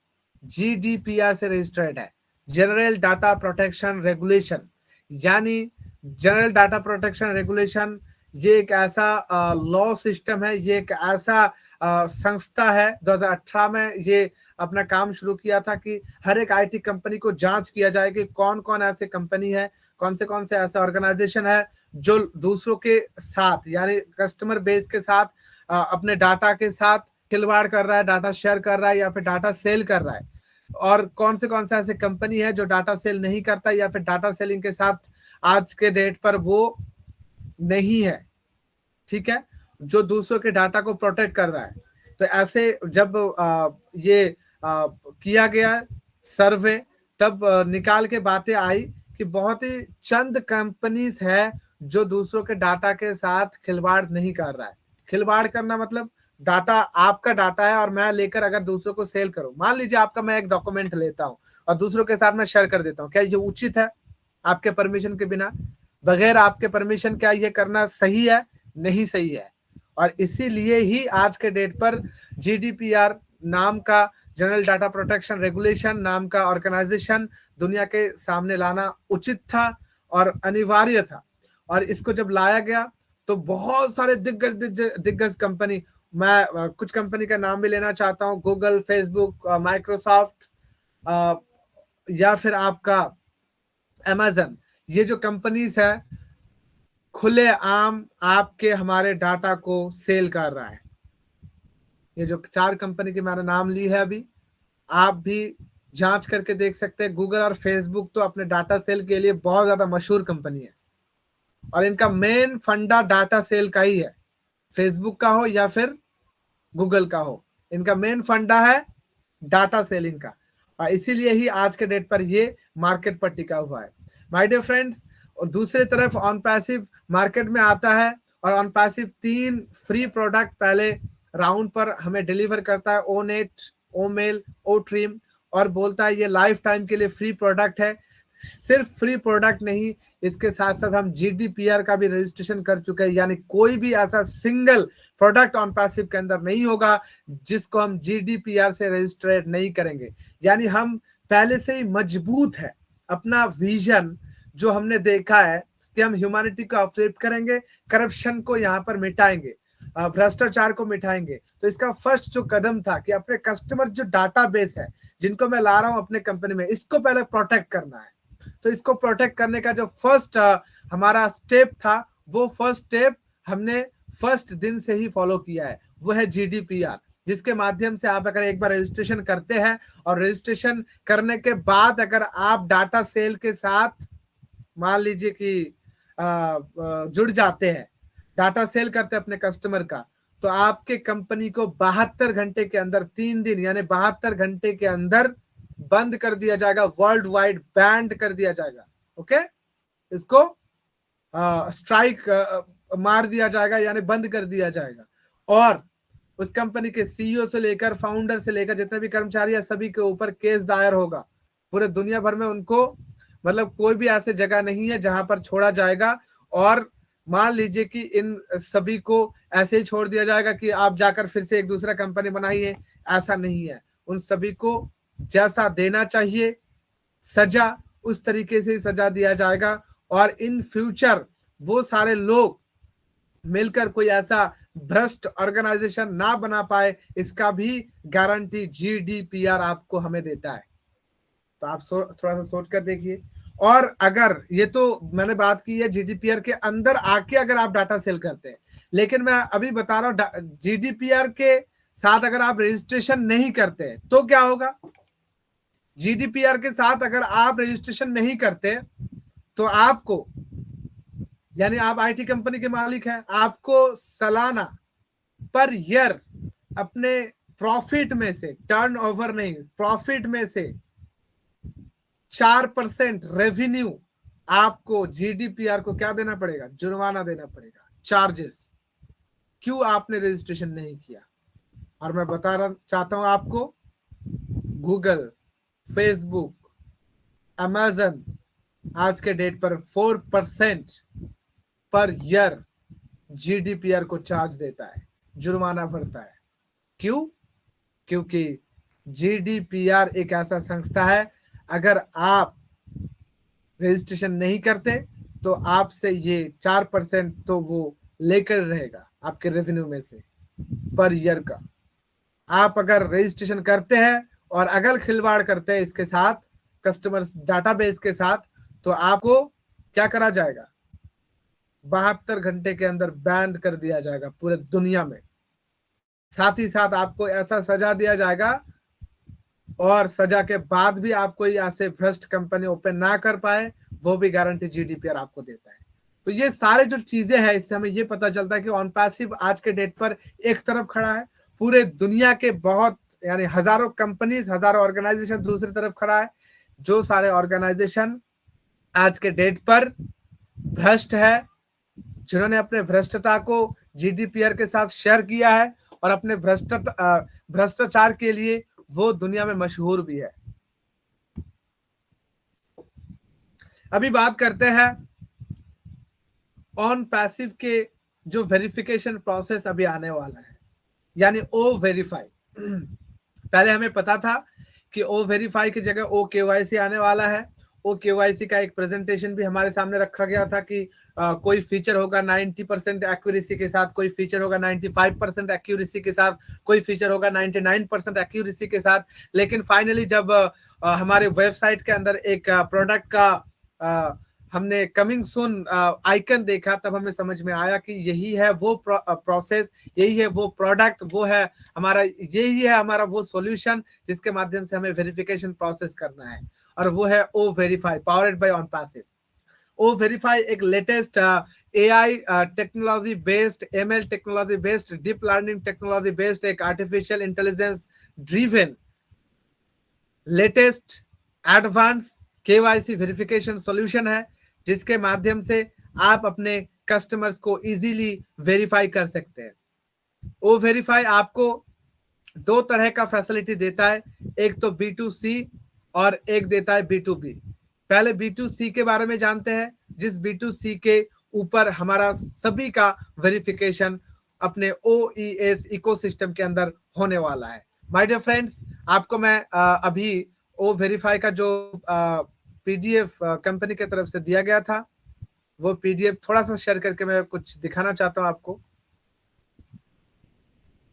जीडीपीआर से रजिस्टर्ड है, जनरल डाटा प्रोटेक्शन रेगुलेशन। यानी जनरल डाटा प्रोटेक्शन रेगुलेशन ये एक ऐसा लॉ सिस्टम है, ये एक ऐसा संस्था है। 2018 में ये अपना काम शुरू किया था कि हर एक आईटी कंपनी को जांच किया जाए कि कौन कौन ऐसे कंपनी है, कौन से ऐसे ऑर्गेनाइजेशन है जो दूसरों के साथ यानी कस्टमर बेस के साथ अपने डाटा के साथ खिलवाड़ कर रहा है, डाटा शेयर कर रहा है या फिर डाटा सेल कर रहा है। और कौन से ऐसे कंपनी है जो डाटा सेल नहीं करता या फिर डाटा सेलिंग के साथ आज के डेट पर वो नहीं है, ठीक है, जो दूसरों के डाटा को प्रोटेक्ट कर रहा है। तो ऐसे जब ये किया गया सर्वे, तब निकाल के बातें आई कि बहुत ही चंद कंपनीज है जो दूसरों के डाटा के साथ खिलवाड़ नहीं कर रहा है। खिलवाड़ करना मतलब डाटा आपका डाटा है और मैं लेकर अगर दूसरों को सेल करूं, मान लीजिए आपका मैं एक डॉक्यूमेंट लेता हूं और दूसरों के साथ मैं शेयर कर देता हूं, क्या ये उचित है? आपके परमिशन के बिना, बगैर आपके परमिशन, क्या ये करना सही है? नहीं सही है। और इसीलिए ही आज के डेट पर जीडीपीआर नाम का, जनरल डाटा प्रोटेक्शन रेगुलेशन नाम का ऑर्गेनाइजेशन दुनिया के सामने लाना उचित था और अनिवार्य था। और इसको जब लाया गया तो बहुत सारे दिग्गज कंपनी, मैं कुछ कंपनी का नाम भी लेना चाहता हूं, गूगल, फेसबुक, माइक्रोसॉफ्ट या फिर आपका अमेजन, ये जो कंपनीज है खुले आम आपके हमारे डाटा को सेल कर रहा है। ये जो 4 कंपनी की मैंने नाम ली है अभी, आप भी जांच करके देख सकते हैं। गूगल और फेसबुक तो अपने डाटा सेल के लिए बहुत ज्यादा मशहूर कंपनी है और इनका मेन फंडा डाटा सेल का ही है। फेसबुक का हो या फिर गूगल का हो, इनका मेन फंडा है डाटा सेलिंग का और इसीलिए ही आज के डेट पर ये मार्केट पर टिका हुआ है। माय डियर फ्रेंड्स, और दूसरी तरफ ऑन पैसिव मार्केट में आता है और ऑन पैसिव 3 फ्री प्रोडक्ट पहले राउंड पर हमें डिलीवर करता है, ओ नेट, ओ मेल, ओ ट्रीम, और बोलता है ये लाइफ टाइम के लिए फ्री प्रोडक्ट है। सिर्फ फ्री प्रोडक्ट नहीं, इसके साथ साथ हम जीडीपीआर का भी रजिस्ट्रेशन कर चुके हैं, यानी कोई भी ऐसा सिंगल प्रोडक्ट ऑन पैसिव के अंदर नहीं होगा जिसको हम जीडीपीआर से रजिस्ट्रेट नहीं करेंगे। यानी हम पहले से ही मजबूत है। अपना विजन जो हमने देखा है कि हम ह्यूमैनिटी को अपलिफ्ट करेंगे, करप्शन को यहाँ पर मिटाएंगे, भ्रष्टाचार को मिटाएंगे। तो इसका फर्स्ट जो कदम था कि अपने कस्टमर जो डाटाबेस है जिनको मैं ला रहा हूं अपने कंपनी में, इसको पहले प्रोटेक्ट करना है। तो इसको प्रोटेक्ट करने का जो फर्स्ट हमारा स्टेप था, वो फर्स्ट स्टेप हमने फर्स्ट दिन से ही फॉलो किया है, वो है जीडीपीआर, जिसके माध्यम से आप अगर एक बार रजिस्ट्रेशन करते हैं और रजिस्ट्रेशन करने के बाद अगर आप डाटा सेल के साथ मान लीजिए कि जुड़ जाते हैं, डाटा सेल करते हैं अपने कस्टमर का, तो आपके कंपनी को 72 घंटे के अंदर, 3 दिन यानी 72 घंटे के अंदर बंद कर दिया जाएगा, वर्ल्ड वाइड बैंड कर दिया जाएगा। ओके, इसको स्ट्राइक मार दिया जाएगा यानी बंद कर दिया जाएगा। और उस कंपनी के सीईओ से लेकर फाउंडर से लेकर जितने भी कर्मचारी है सभी के ऊपर केस दायर होगा। पूरे दुनिया भर में उनको, मतलब कोई भी ऐसी जगह नहीं है जहां पर छोड़ा जाएगा और मान लीजिए कि इन सभी को ऐसे ही छोड़ दिया जाएगा कि आप जाकर फिर से एक दूसरा कंपनी बनाइए, ऐसा नहीं है। उन सभी को जैसा देना चाहिए सजा, उस तरीके से सजा दिया जाएगा और इन फ्यूचर वो सारे लोग मिलकर कोई ऐसा भ्रष्ट ऑर्गेनाइजेशन ना बना पाए, इसका भी गारंटी जीडीपीआर आपको हमें देता है। तो आप थोड़ा सा सोच कर देखिए। और अगर ये तो मैंने बात की है जीडीपीआर के अंदर आके अगर आप डाटा सेल करते हैं, लेकिन मैं अभी बता रहा हूं जीडीपीआर के साथ अगर आप रजिस्ट्रेशन नहीं करते तो क्या होगा। जीडीपीआर के साथ अगर आप रजिस्ट्रेशन नहीं करते तो आपको, यानी आप आईटी कंपनी के मालिक हैं, आपको सालाना पर ईयर अपने प्रॉफिट में से, टर्नओवर नहीं, प्रॉफिट में से 4% रेवेन्यू आपको जीडीपीआर को क्या देना पड़ेगा, जुर्माना देना पड़ेगा, चार्जेस। क्यों आपने रजिस्ट्रेशन नहीं किया। और मैं बता चाहता हूं आपको, गूगल, फेसबुक, अमेजन आज के डेट पर 4% पर ईयर जीडीपीआर को चार्ज देता है, जुर्माना भरता है। क्यों? क्योंकि जीडीपीआर एक ऐसा संस्था है, अगर आप रजिस्ट्रेशन नहीं करते तो आपसे ये 4% तो वो लेकर रहेगा आपके रेवेन्यू में से पर ईयर का। आप अगर रजिस्ट्रेशन करते हैं और अगर खिलवाड़ करते हैं इसके साथ, कस्टमर्स डाटाबेस के साथ, तो आपको क्या करा जाएगा, 72 घंटे के अंदर बैन कर दिया जाएगा पूरे दुनिया में। साथ ही साथ आपको ऐसा सजा दिया जाएगा, और सजा के बाद भी आप कोई ऐसे भ्रष्ट कंपनी ओपन ना कर पाए, वो भी गारंटी जीडीपीआर आपको देता है। तो ये सारे जो चीजें हैं, इससे हमें ये पता चलता है कि ऑन पैसिव आज के डेट पर एक तरफ खड़ा है, पूरे दुनिया के बहुत, यानी हजारों कंपनीज, हजारों ऑर्गेनाइजेशन दूसरी तरफ खड़ा है। जो सारे ऑर्गेनाइजेशन आज के डेट पर भ्रष्ट है, जिन्होंने अपने भ्रष्टता को जीडीपीआर के साथ शेयर किया है और अपने भ्रष्टाचार के लिए वो दुनिया में मशहूर भी है। अभी बात करते हैं ऑन पैसिव के जो वेरिफिकेशन प्रोसेस अभी आने वाला है, यानी ओ वेरीफाई। पहले हमें पता था कि ओ वेरीफाई की जगह ओ केवाईसी आने वाला है। ओ केवाईसी का एक प्रेजेंटेशन भी हमारे सामने रखा गया था कि कोई फीचर होगा 90% एक्यूरेसी के साथ, कोई फीचर होगा 95% एक्यूरेसी के साथ, कोई फीचर होगा 99% एक्यूरेसी के साथ। लेकिन फाइनली जब हमारे वेबसाइट के अंदर एक प्रोडक्ट का हमने कमिंग सून आइकन देखा, तब हमें समझ में आया कि यही है वो प्रोसेस, यही है वो प्रोडक्ट, वो है हमारा, यही है हमारा वो सॉल्यूशन जिसके माध्यम से हमें वेरिफिकेशन प्रोसेस करना है, और वो है O verify, powered by OnPassive. O verify एक latest AI technology based, ML technology based, deep learning technology based, एक artificial intelligence driven latest advance KYC verification solution है, जिसके माध्यम से आप अपने कस्टमर्स को इजीली वेरीफाई कर सकते हैं। ओ वेरीफाई आपको दो तरह का फैसिलिटी देता है, एक तो B2C और एक देता है B2B। पहले B2C के बारे में जानते हैं, जिस B2C के ऊपर हमारा सभी का वेरिफिकेशन अपने OES इकोसिस्टम के अंदर होने वाला है। माय डियर फ्रेंड्स, आपको मैं अभी ओ वेरीफाई का जो PDF कंपनी की तरफ से दिया गया था, वो PDF थोड़ा सा शेयर करके मैं कुछ दिखाना चाहता हूं आपको।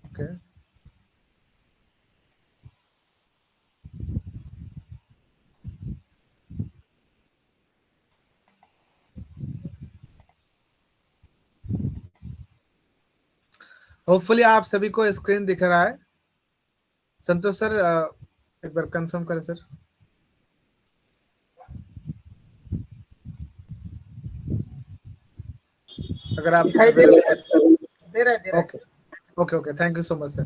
ओके, होपफुली आप सभी को स्क्रीन दिख रहा है। संतोष सर एक बार कंफर्म करें सर। अगर आप दिखाई दे रहा है। Okay okay okay, thank you so much sir.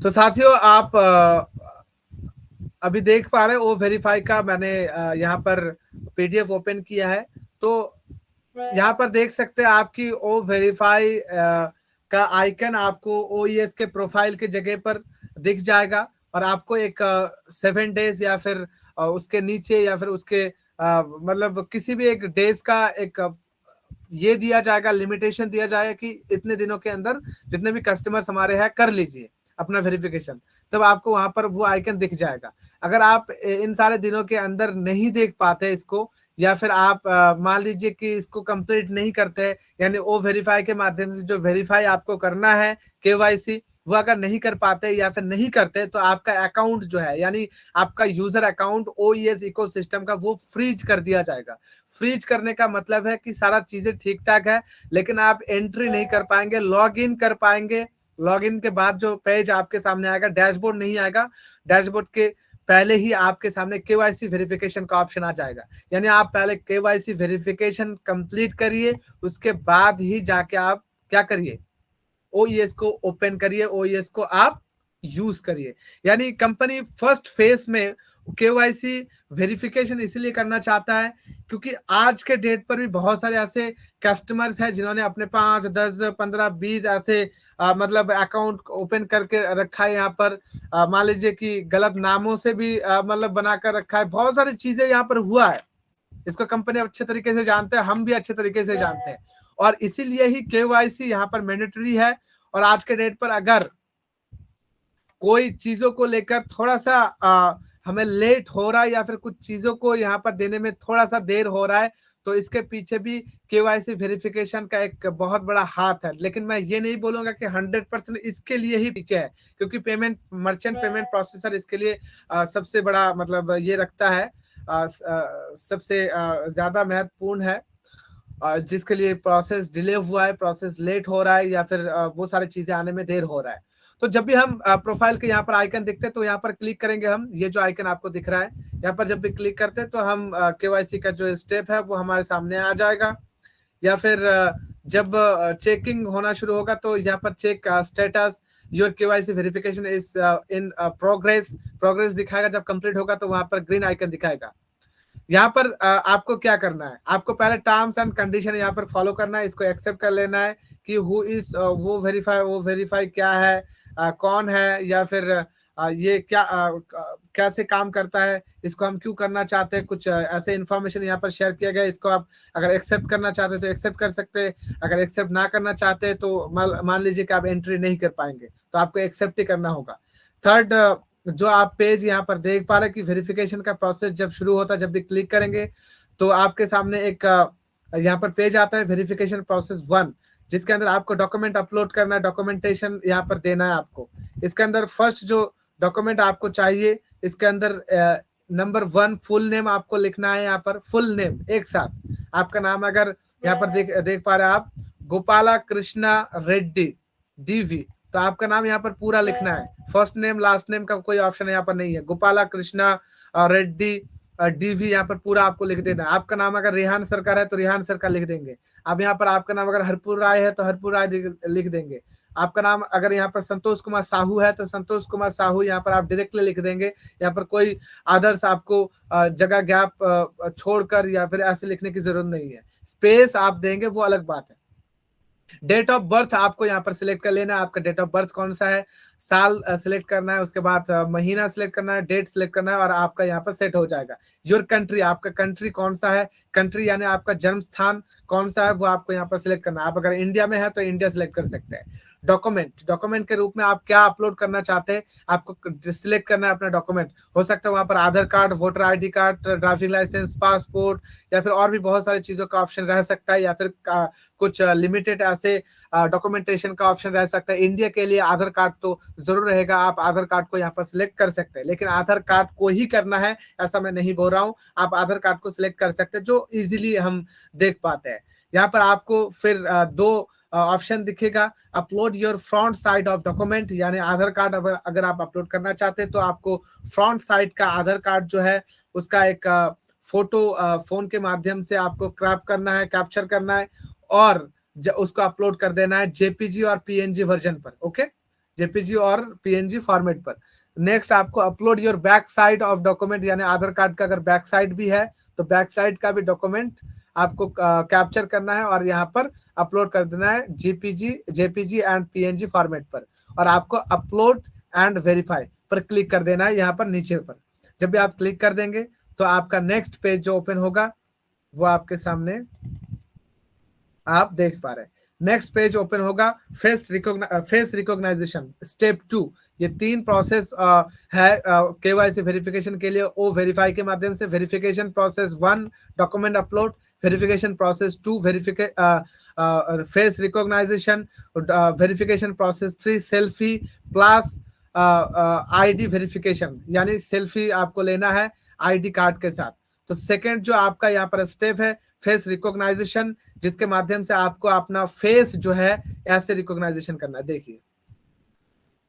तो साथियों, आप अभी देख पा रहे हैं ओ वेरीफाई का मैंने यहाँ पर PDF ओपन किया है। तो यहाँ पर देख सकते हैं आपकी ओ वेरीफाई का आइकन आपको OES के प्रोफाइल के जगह पर दिख जाएगा, और आपको एक 7 डेज या फिर उसके नीचे या फिर उसके मतलब किसी भी एक डेज का एक ये दिया जाएगा, लिमिटेशन दिया जाएगा कि इतने दिनों के अंदर जितने भी कस्टमर्स हमारे हैं कर लीजिए अपना वेरिफिकेशन, तब आपको वहां पर वो आइकन दिख जाएगा। अगर आप इन सारे दिनों के अंदर नहीं देख पाते इसको, या फिर आप मान लीजिए कि इसको कंप्लीट नहीं करते, यानी ओ वेरीफाई के माध्यम से जो वेरीफाई आपको करना है केवाईसी, वो अगर नहीं कर पाते या फिर नहीं करते तो आपका अकाउंट जो है, यानी आपका यूजर अकाउंट ओईएस इकोसिस्टम का, वो फ्रीज कर दिया जाएगा। फ्रीज करने का मतलब है कि सारा चीजें ठीक ठाक है, लेकिन आप एंट्री नहीं कर पाएंगे, लॉग इन कर पाएंगे। लॉग इन के बाद जो पेज आपके सामने आएगा, डैशबोर्ड नहीं आएगा, डैशबोर्ड के पहले ही आपके सामने केवाईसी वेरिफिकेशन का ऑप्शन आ जाएगा। यानी आप पहले केवाईसी वेरिफिकेशन कंप्लीट करिए, उसके बाद ही जाके आप क्या करिए, ओईएस को ओपन करिए, ओईएस को आप यूज करिए। यानी कंपनी फर्स्ट फेज में केवाईसी वेरिफिकेशन इसलिए करना चाहता है क्योंकि आज के डेट पर भी बहुत सारे ऐसे कस्टमर्स हैं जिन्होंने अपने 5, 10, 15, 20 ऐसे मतलब अकाउंट ओपन करके रखा है। यहाँ पर मान लीजिए कि गलत नामों से भी मतलब बनाकर रखा है। बहुत सारी चीजें यहाँ पर हुआ है, इसको कंपनी अच्छे तरीके से जानते हैं, हम भी अच्छे तरीके से जानते हैं, और इसीलिए ही केवाईसी यहाँ पर मैंडेटरी है। और आज के डेट पर अगर कोई चीजों को लेकर थोड़ा सा हमें लेट हो रहा है या फिर कुछ चीजों को यहाँ पर देने में थोड़ा सा देर हो रहा है, तो इसके पीछे भी केवाईसी वेरिफिकेशन का एक बहुत बड़ा हाथ है। लेकिन मैं ये नहीं बोलूंगा कि 100% इसके लिए ही पीछे है, क्योंकि पेमेंट मर्चेंट पेमेंट प्रोसेसर इसके लिए सबसे बड़ा मतलब ये रखता है, सबसे ज्यादा महत्वपूर्ण है, जिसके लिए प्रोसेस डिले हुआ है, प्रोसेस लेट हो रहा है, या फिर वो सारी चीजें आने में देर हो रहा है। तो जब भी हम प्रोफाइल के यहाँ पर आइकन दिखते हैं तो यहाँ पर क्लिक करेंगे हम, ये जो आइकन आपको दिख रहा है यहाँ पर जब भी क्लिक करते हैं तो हम केवाईसी का जो स्टेप है वो हमारे सामने आ जाएगा। या फिर जब चेकिंग होना शुरू होगा तो यहाँ पर check status your KYC verification is in progress दिखाएगा। जब कंप्लीट होगा तो वहां पर ग्रीन आइकन दिखाएगा। यहाँ पर आपको क्या करना है, आपको पहले टर्म्स एंड कंडीशन यहाँ पर फॉलो करना है, इसको एक्सेप्ट कर लेना है कि हु इज वो वेरीफाई क्या है, कौन है, या फिर ये क्या कैसे काम करता है, इसको हम क्यों करना चाहते हैं, कुछ ऐसे इन्फॉर्मेशन यहाँ पर शेयर किया गया। इसको आप अगर एक्सेप्ट करना चाहते हैं तो एक्सेप्ट कर सकते हैं, अगर एक्सेप्ट ना करना चाहते हैं तो मान लीजिए कि आप एंट्री नहीं कर पाएंगे तो आपको एक्सेप्ट ही करना होगा। थर्ड, जो आप पेज यहाँ पर देख पा रहे हैं कि वेरिफिकेशन का प्रोसेस जब शुरू होता है, जब भी क्लिक करेंगे तो आपके सामने एक यहाँ पर पेज आता है वेरिफिकेशन प्रोसेस 1, जिसके अंदर आपको डॉक्यूमेंट अपलोड करना है, डॉक्यूमेंटेशन यहाँ पर देना है आपको। इसके अंदर फर्स्ट जो डॉक्यूमेंट आपको चाहिए, इसके अंदर नंबर 1 फुल नेम आपको लिखना है। यहाँ पर फुल नेम एक साथ आपका नाम, अगर यहाँ पर देख पा रहे हैं आप, गोपाला कृष्णा रेड्डी डीवी, तो आपका नाम यहाँ पर पूरा लिखना है। फर्स्ट नेम लास्ट नेम का कोई ऑप्शन यहाँ पर नहीं है। गोपाला कृष्णा रेड्डी डीवी यहाँ पर पूरा आपको लिख देना है। आपका नाम अगर रेहान सरकार है तो रेहान सरकार लिख देंगे। अब यहाँ पर आपका नाम अगर हरपुर राय है तो हरपुर राय लिख देंगे। आपका नाम अगर यहाँ पर संतोष कुमार साहू है तो संतोष कुमार साहू यहाँ पर आप डायरेक्टली लिख देंगे। यहाँ पर कोई आदर्श आपको जगह गैप छोड़कर या फिर ऐसे लिखने की जरूरत नहीं है। स्पेस आप देंगे वो अलग बात है। डेट ऑफ बर्थ आपको यहाँ पर सिलेक्ट कर लेना है, आपका डेट ऑफ बर्थ कौन सा है, साल सिलेक्ट करना है, उसके बाद महीना सिलेक्ट करना है, डेट सिलेक्ट करना है, और आपका यहाँ पर सेट हो जाएगा। योर कंट्री, आपका कंट्री कौन सा है, कंट्री यानी आपका जन्म स्थान कौन सा है वो आपको यहाँ पर सिलेक्ट करना है। आप अगर इंडिया में है तो इंडिया सिलेक्ट कर सकते हैं। डॉक्यूमेंट के रूप में आप क्या अपलोड करना चाहते हैं, आपको सिलेक्ट करना है अपना डॉक्यूमेंट। हो सकता है वहां पर Aadhaar card, voter ID card, driving licence, passport, या फिर और भी बहुत सारी चीजों का ऑप्शन रह सकता है, या फिर कुछ लिमिटेड ऐसे डॉक्यूमेंटेशन का ऑप्शन रह सकता है। इंडिया के लिए आधार कार्ड तो जरूर रहेगा, आप आधार कार्ड को यहाँ पर सिलेक्ट कर सकते हैं, लेकिन आधार कार्ड को ही करना है ऐसा मैं नहीं बोल रहा हूँ। आप आधार कार्ड को सिलेक्ट कर सकते हैं जो इजीली हम देख पाते हैं। यहाँ पर आपको फिर दो ऑप्शन दिखेगा, upload your front side of document, यानी आधार कार्ड अगर आप अपलोड करना चाहते हैं तो आपको फ्रंट साइड का आधार कार्ड जो है उसका एक फोटो फोन के माध्यम से आपको क्रॉप करना है, कैप्चर करना है, और उसको अपलोड कर देना है जेपीजी और पीएनजी वर्जन पर। ओके, जेपीजी और पीएनजी फॉर्मेट पर। नेक्स्ट आपको upload your back side of document, यानी आधार कार्ड का अगर बैक साइड भी है तो बैक साइड का भी डॉक्यूमेंट आपको कैप्चर करना है और यहाँ पर अपलोड कर देना है जेपीजी एंड पीएनजी फॉर्मेट पर, और आपको अपलोड एंड वेरीफाई पर क्लिक कर देना है यहाँ पर नीचे पर। जब भी आप क्लिक कर देंगे तो आपका नेक्स्ट पेज जो ओपन होगा वो आपके सामने आप देख पा रहे हैं। नेक्स्ट पेज ओपन होगा, फेस रिकॉग्नाइजेशन स्टेप 2। ये 3 प्रोसेस है केवाईसी वेरिफिकेशन के लिए। ओ वेरीफाई के माध्यम से verification process 1 document upload, verification process 2 face recognition, verification process 3 selfie plus ID verification, यानी सेल्फी आपको लेना है आईडी कार्ड के साथ। तो सेकंड जो आपका यहाँ पर स्टेप है फेस रिकॉग्नाइजेशन, जिसके माध्यम से आपको अपना फेस जो है ऐसे रिकॉग्नाइजेशन करना है। देखिए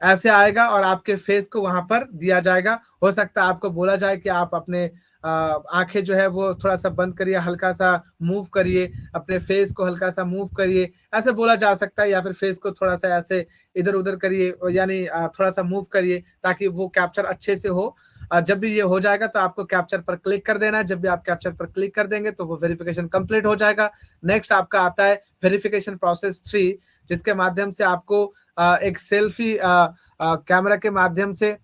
ऐसे आएगा और आपके फेस को वहां पर दिया जाएगा। हो सकता है आपको बोला जाए कि आप अपने आंखें जो है वो थोड़ा सा बंद करिए, हल्का सा मूव करिए, अपने फेस को हल्का सा मूव करिए, ऐसे बोला जा सकता है। या फिर फेस को थोड़ा सा ऐसे इधर उधर करिए, यानी थोड़ा सा मूव करिए ताकि वो कैप्चर अच्छे से हो। जब भी ये हो जाएगा तो आपको कैप्चर पर क्लिक कर देना है। जब भी आप कैप्चर पर क्लिक कर देंगे तो वो वेरिफिकेशन कंप्लीट हो जाएगा। नेक्स्ट आपका आता है वेरिफिकेशन प्रोसेस 3, जिसके माध्यम से आपको एक सेल्फी कैमरा के माध्यम से,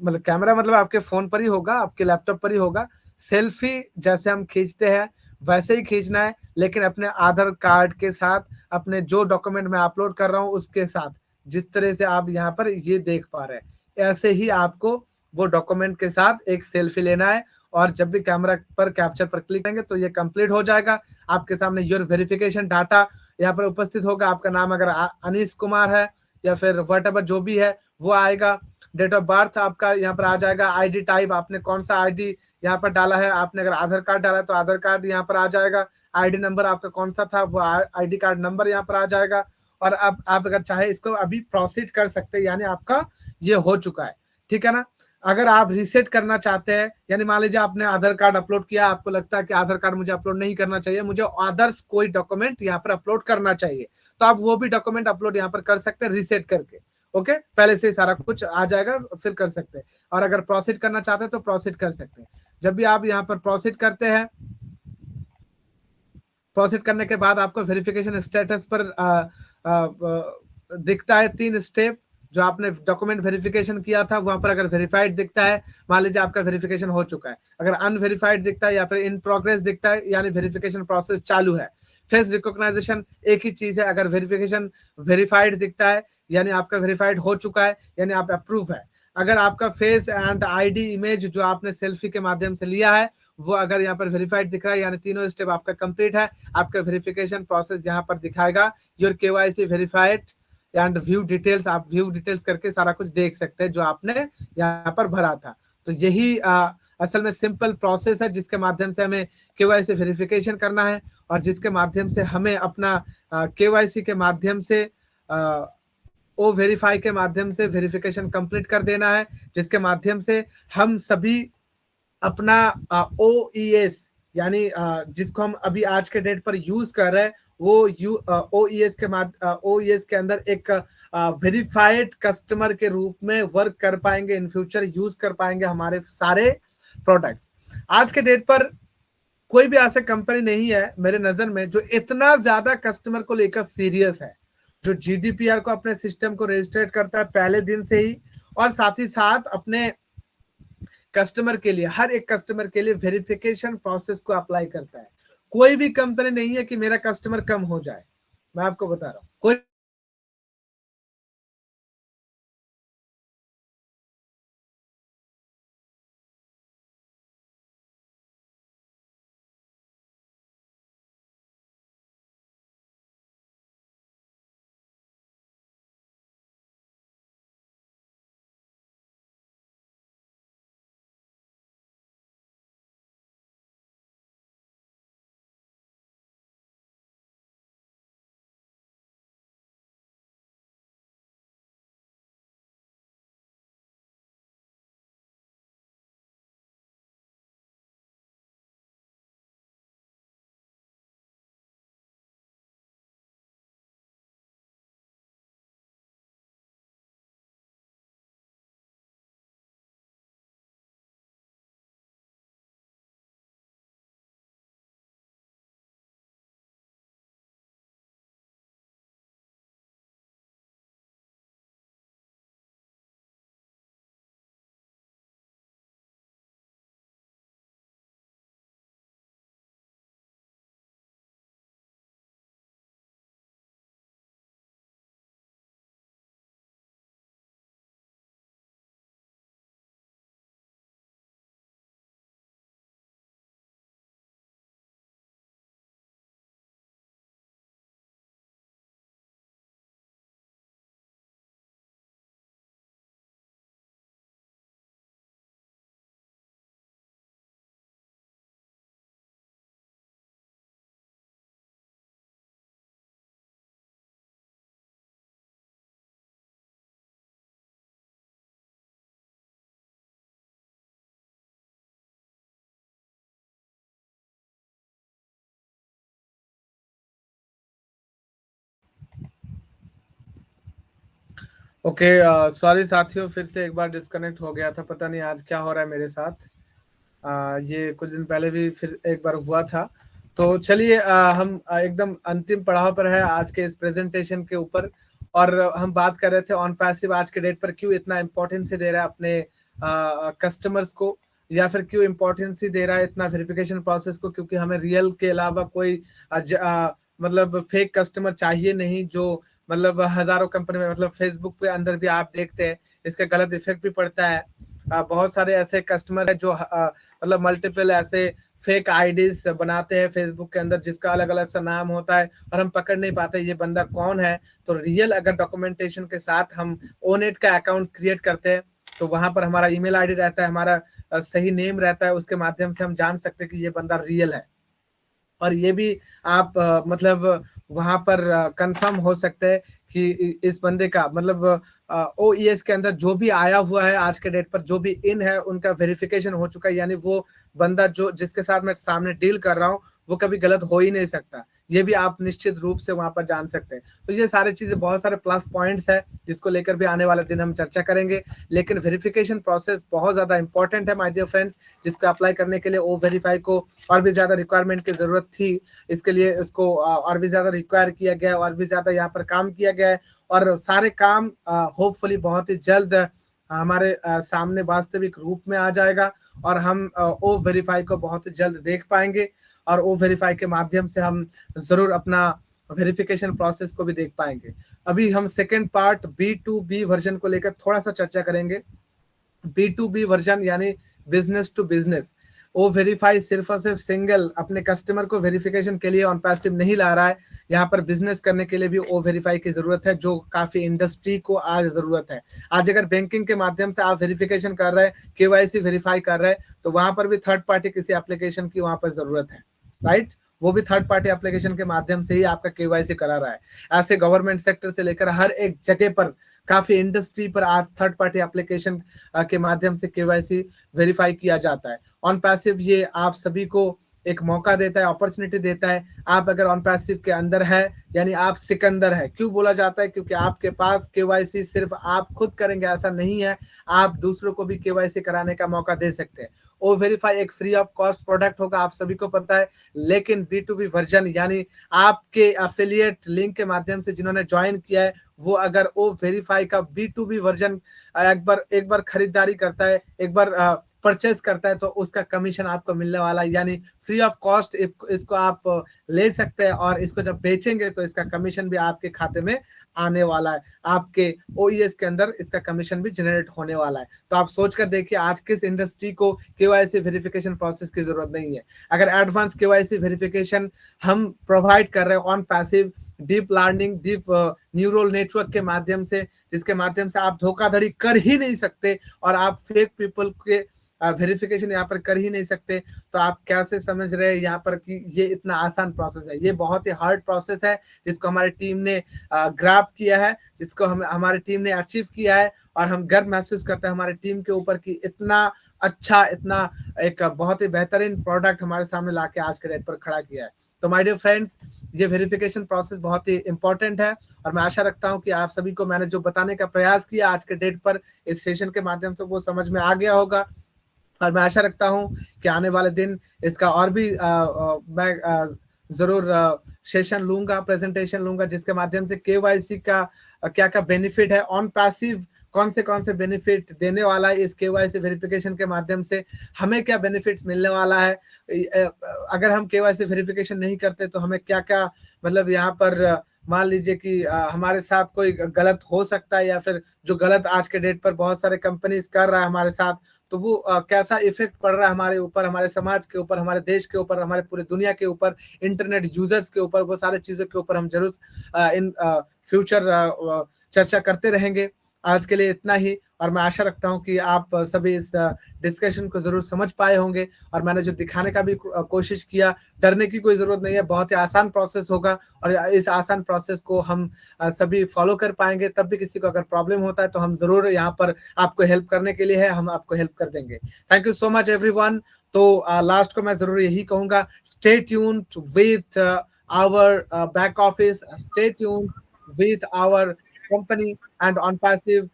मतलब कैमरा मतलब आपके फोन पर ही होगा, आपके लैपटॉप पर ही होगा। सेल्फी जैसे हम खींचते हैं वैसे ही खींचना है, लेकिन अपने आधार कार्ड के साथ, अपने जो डॉक्यूमेंट मैं अपलोड कर रहा हूँ उसके साथ, जिस तरह से आप यहाँ पर ये देख पा रहे हैं, ऐसे ही आपको वो डॉक्यूमेंट के साथ एक सेल्फी लेना है। और जब भी कैमरा पर कैप्चर पर क्लिक करेंगे तो ये कंप्लीट हो जाएगा। आपके सामने योर वेरिफिकेशन डाटा यहाँ पर उपस्थित होगा। आपका नाम अगर अनीश कुमार है या फिर वट एवर जो भी है वो आएगा। डेट ऑफ बर्थ आपका यहाँ पर आ जाएगा। आईडी टाइप आपने कौन सा आईडी यहाँ पर डाला है, आपने अगर आधार कार्ड डाला है तो आधार कार्ड यहाँ पर आ जाएगा। आईडी नंबर आपका कौन सा था वो आईडी कार्ड नंबर यहाँ पर आ जाएगा। और अब आप अगर चाहे इसको अभी प्रोसीड कर सकते हैं, यानी आपका ये हो चुका है, ठीक है ना। अगर आप रीसेट करना चाहते हैं, यानी मान लीजिए आपने आधार कार्ड अपलोड किया, आपको लगता है कि आधार कार्ड मुझे अपलोड नहीं करना चाहिए, मुझे अदर्स कोई डॉक्यूमेंट यहाँ पर अपलोड करना चाहिए, तो आप वो भी डॉक्यूमेंट अपलोड यहाँ पर कर सकते हैं रीसेट करके। ओके, पहले से सारा कुछ आ जाएगा, फिर कर सकते हैं। और अगर प्रोसीड करना चाहते हैं तो प्रोसीड कर सकते हैं। जब भी आप यहाँ पर प्रोसीड करते हैं, प्रोसीड करने के बाद आपको वेरिफिकेशन स्टेटस पर दिखता है 3 स्टेप। जो आपने डॉक्यूमेंट वेरिफिकेशन किया था वहां पर अगर वेरीफाइड दिखता है, मान लीजिए आपका वेरिफिकेशन हो चुका है। अगर अनवेरीफाइड दिखता है या फिर इन प्रोग्रेस दिखता है, यानी वेरिफिकेशन प्रोसेस चालू है। फेस रिकॉग्नाइजेशन एक ही चीज है, अगर वेरिफिकेशन वेरीफाइड दिखता है यानी आपका वेरीफाइड हो चुका है, यानी आप अप्रूव है। अगर आपका फेस एंड आईडी इमेज जो आपने सेल्फी के माध्यम से लिया है वो अगर यहाँ पर वेरीफाइड दिख रहा है, यानी तीनों स्टेप आपका कंप्लीट है, आपका वेरिफिकेशन प्रोसेस यहाँ पर दिखाएगा your KYC verified and view details. आप व्यू डिटेल्स करके सारा कुछ देख सकते हैं जो आपने यहाँ पर भरा था। तो यही असल में सिंपल प्रोसेस है जिसके माध्यम से हमें केवाईसी वेरिफिकेशन करना है और जिसके माध्यम से हमें अपना केवाईसी के माध्यम से ओ वेरीफाई के माध्यम से वेरिफिकेशन कंप्लीट कर देना है, जिसके माध्यम से हम सभी अपना ओईएस, यानी जिसको हम अभी आज के डेट पर यूज कर रहे हैं, वो ओईएस के अंदर एक वेरीफाइड कस्टमर के रूप में वर्क कर पाएंगे, इन फ्यूचर यूज कर पाएंगे हमारे सारे प्रोडक्ट्स। आज के डेट पर कोई भी ऐसा कंपनी नहीं है मेरे नजर में जो इतना ज्यादा कस्टमर को लेकर सीरियस है, जो जीडीपीआर को अपने सिस्टम को रजिस्ट्रेट करता है पहले दिन से ही, और साथ ही साथ अपने कस्टमर के लिए, हर एक कस्टमर के लिए वेरिफिकेशन प्रोसेस को अप्लाई करता है। कोई भी कंपनी नहीं है कि मेरा कस्टमर कम हो जाए, मैं आपको बता रहा हूं कोई ओके, सॉरी साथियों, फिर से एक बार डिस्कनेक्ट हो गया था। पता नहीं आज क्या हो रहा है मेरे साथ। ये कुछ दिन पहले भी फिर एक बार हुआ था। तो चलिए, हम एकदम अंतिम पड़ाव पर है आज के इस प्रेजेंटेशन के ऊपर। और हम बात कर रहे थे ऑन पैसिव आज के डेट पर क्यों इतना इम्पोर्टेंस दे रहा है अपने कस्टमर्स को, या फिर क्यों इम्पोर्टेंस दे रहा है इतना वेरिफिकेशन प्रोसेस को, क्योंकि हमें रियल के अलावा कोई मतलब फेक कस्टमर चाहिए नहीं, जो मतलब हजारों कंपनी में, मतलब फेसबुक पे अंदर भी आप देखते हैं इसका गलत इफेक्ट भी पड़ता है। बहुत सारे ऐसे कस्टमर है जो मतलब मल्टीपल ऐसे फेक आईडीज बनाते हैं फेसबुक के अंदर, जिसका अलग अलग सा नाम होता है और हम पकड़ नहीं पाते ये बंदा कौन है। तो रियल अगर डॉक्यूमेंटेशन के साथ हम ओनेट का अकाउंट क्रिएट करते हैं, तो वहां पर हमारा ईमेल आईडी रहता है, हमारा सही नेम रहता है, उसके माध्यम से हम जान सकते हैं कि ये बंदा रियल है। और ये भी आप मतलब वहां पर कंफर्म हो सकते हैं कि इस बंदे का मतलब ओईएस के अंदर जो भी आया हुआ है आज के डेट पर, जो भी इन है उनका वेरिफिकेशन हो चुका है, यानी वो बंदा जो जिसके साथ मैं सामने डील कर रहा हूँ वो कभी गलत हो ही नहीं सकता। ये भी आप निश्चित रूप से वहां पर जान सकते हैं। तो ये सारी चीजें, बहुत सारे प्लस पॉइंट्स है जिसको लेकर भी आने वाले दिन हम चर्चा करेंगे। लेकिन वेरिफिकेशन प्रोसेस बहुत ज्यादा इंपॉर्टेंट है माय डियर फ्रेंड्स, जिसको अप्लाई करने के लिए ओ वेरीफाई को और भी ज्यादा रिक्वायरमेंट की जरूरत थी। इसके लिए इसको और भी ज्यादा रिक्वायर किया गया, और भी ज्यादा यहाँ पर काम किया गया है। और सारे काम होपफुली बहुत ही जल्द हमारे सामने वास्तविक रूप में आ जाएगा, और हम ओ वेरीफाई को बहुत ही जल्द देख पाएंगे। और ओ वेरीफाई के माध्यम से हम जरूर अपना वेरिफिकेशन प्रोसेस को भी देख पाएंगे। अभी हम सेकेंड पार्ट B2B वर्जन को लेकर थोड़ा सा चर्चा करेंगे। B2B वर्जन यानी बिजनेस टू बिजनेस। वो वेरीफाई सिर्फ और सिर्फ सिंगल अपने कस्टमर को वेरिफिकेशन के लिए ऑन पैसिव नहीं ला रहा है। यहाँ पर बिजनेस करने के लिए भी ओ वेरीफाई की जरूरत है, जो काफी इंडस्ट्री को आज जरूरत है। आज अगर बैंकिंग के माध्यम से आप वेरिफिकेशन कर रहे हैं, केवाईसी वेरीफाई कर रहे हैं, तो वहां पर भी थर्ड पार्टी किसी एप्लीकेशन की वहां पर जरूरत है, राइट। वो भी थर्ड पार्टी एप्लीकेशन के माध्यम से ही आपका केवाईसी करा रहा है। ऐसे गवर्नमेंट सेक्टर से लेकर हर एक जगह पर, काफी इंडस्ट्री पर आज थर्ड पार्टी एप्लीकेशन के माध्यम से केवाईसी वेरीफाई किया जाता है। ऑन पैसिव ये आप सभी को एक मौका देता है, अपॉर्चुनिटी देता है। आप अगर ऑन पैसिव के अंदर है यानी आप सिकंदर है। क्यों बोला जाता है? क्योंकि आपके पास केवाईसी सिर्फ आप खुद करेंगे ऐसा नहीं है, आप दूसरों को भी केवाईसी कराने का मौका दे सकते हैं। ओ वेरीफाई एक फ्री ऑफ कॉस्ट प्रोडक्ट होगा, आप सभी को पता है। लेकिन B2B वर्जन यानी आपके एफिलिएट लिंक के माध्यम से जिन्होंने ज्वाइन किया है, वो अगर ओ वेरीफाई का B2B वर्जन एक बार खरीदारी करता है, एक बार परचेज करता है, तो उसका कमीशन आपको मिलने वाला है। यानी फ्री ऑफ कॉस्ट इसको आप ले सकते हैं, और इसको जब बेचेंगे तो इसका कमीशन भी आपके खाते में आने वाला है। आपके ओईएस के अंदर इसका कमीशन भी जनरेट होने वाला है। तो आप सोच कर देखिए आज किस इंडस्ट्री को केवाईसी वेरिफिकेशन प्रोसेस की जरूरत नहीं है। अगर एडवांस केवाईसी वेरिफिकेशन हम प्रोवाइड कर रहे हैं on passive deep learning, deep neural network के माध्यम से, जिसके माध्यम से आप धोखाधड़ी कर ही नहीं सकते और आप फेक पीपल के वेरिफिकेशन यहाँ पर कर ही नहीं सकते, तो आप कैसे समझ रहे हैं यहाँ पर कि ये इतना आसान प्रोसेस है? ये बहुत ही हार्ड प्रोसेस है, जिसको हमारी टीम ने ग्रैब किया है, जिसको हमारी टीम ने अचीव किया है। और हम गर्व महसूस करते हैं हमारी टीम के ऊपर कि इतना अच्छा, इतना एक बहुत ही बेहतरीन प्रोडक्ट हमारे सामने लाके आज के डेट पर खड़ा किया है। तो माय डियर फ्रेंड्स, ये वेरिफिकेशन प्रोसेस बहुत ही इंपॉर्टेंट है, और मैं आशा रखता हूं कि आप सभी को मैंने जो बताने का प्रयास किया आज के डेट पर इस सेशन के माध्यम से वो समझ में आ गया होगा। और मैं आशा रखता हूं कि आने वाले दिन इसका और भी मैं जरूर सेशन लूंगा, प्रेजेंटेशन लूंगा, जिसके माध्यम से केवाईसी का क्या क्या बेनिफिट है, ऑन पैसिव कौन से बेनिफिट देने वाला है इस केवाईसी वेरिफिकेशन के माध्यम से, हमें क्या बेनिफिट्स मिलने वाला है। अगर हम केवाईसी वेरिफिकेशन नहीं करते तो हमें क्या क्या, मतलब यहाँ पर मान लीजिए कि हमारे साथ कोई गलत हो सकता है, या फिर जो गलत आज के डेट पर बहुत सारे कंपनीज कर रहा है हमारे साथ, तो वो कैसा इफेक्ट पड़ रहा है हमारे ऊपर, हमारे समाज के ऊपर, हमारे देश के ऊपर, हमारे पूरे दुनिया के ऊपर, इंटरनेट यूजर्स के ऊपर, वो सारे चीजों के ऊपर हम जरूर इन फ्यूचर चर्चा करते रहेंगे। आज के लिए इतना ही, और मैं आशा रखता हूं कि आप सभी इस डिस्कशन को जरूर समझ पाए होंगे। और मैंने जो दिखाने का भी कोशिश किया, डरने की कोई जरूरत नहीं है, बहुत ही आसान प्रोसेस होगा, और इस आसान प्रोसेस को हम सभी फॉलो कर पाएंगे। तब भी किसी को अगर प्रॉब्लम होता है तो हम जरूर यहाँ पर आपको हेल्प करने के लिए है, हम आपको हेल्प कर देंगे। Thank you so much everyone. तो लास्ट को मैं जरूर यही कहूंगा, stay tuned with our back office, stay tuned with our company and on passive.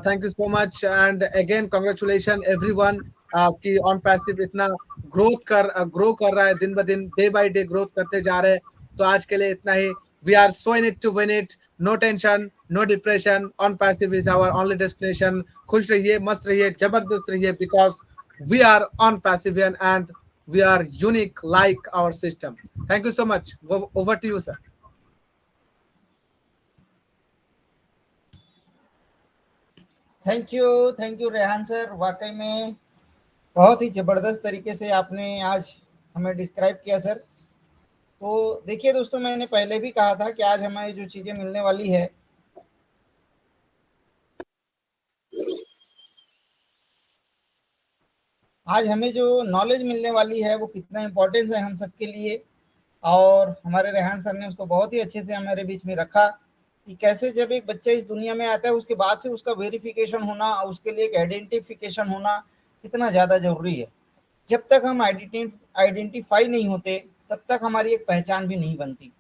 Thank you so much and again congratulations everyone कि on passive इतना ग्रो कर रहा है, दिन ब दिन डे बाय डे ग्रोथ करते जा रहे हैं। तो आज के लिए इतना ही। We are so in it to win it, no tension, no depression, on passive is our only destination. खुश रहिए, मस्त रहिए, जबरदस्त रहिए, because we are OnPassive and we are unique like our system. Thank you so much. Over to you, sir. Thank you Rehan sir. वाकई में बहुत ही ज़बरदस्त तरीके से आपने आज हमें डिस्क्राइब किया सर। तो देखिए दोस्तों, मैंने पहले भी कहा था कि आज हमें जो चीज़ें मिलने वाली है, आज हमें जो नॉलेज मिलने वाली है वो कितना इम्पोर्टेंस है हम सबके लिए। और हमारे रेहान सर ने उसको बहुत ही अच्छे से हमारे बीच में रखा कि कैसे जब एक बच्चा इस दुनिया में आता है उसके बाद से उसका वेरिफिकेशन होना और उसके लिए एक आइडेंटिफिकेशन होना कितना ज़्यादा ज़रूरी है। जब तक हम आइडेंटिफाई नहीं होते तब तक हमारी एक पहचान भी नहीं बनती।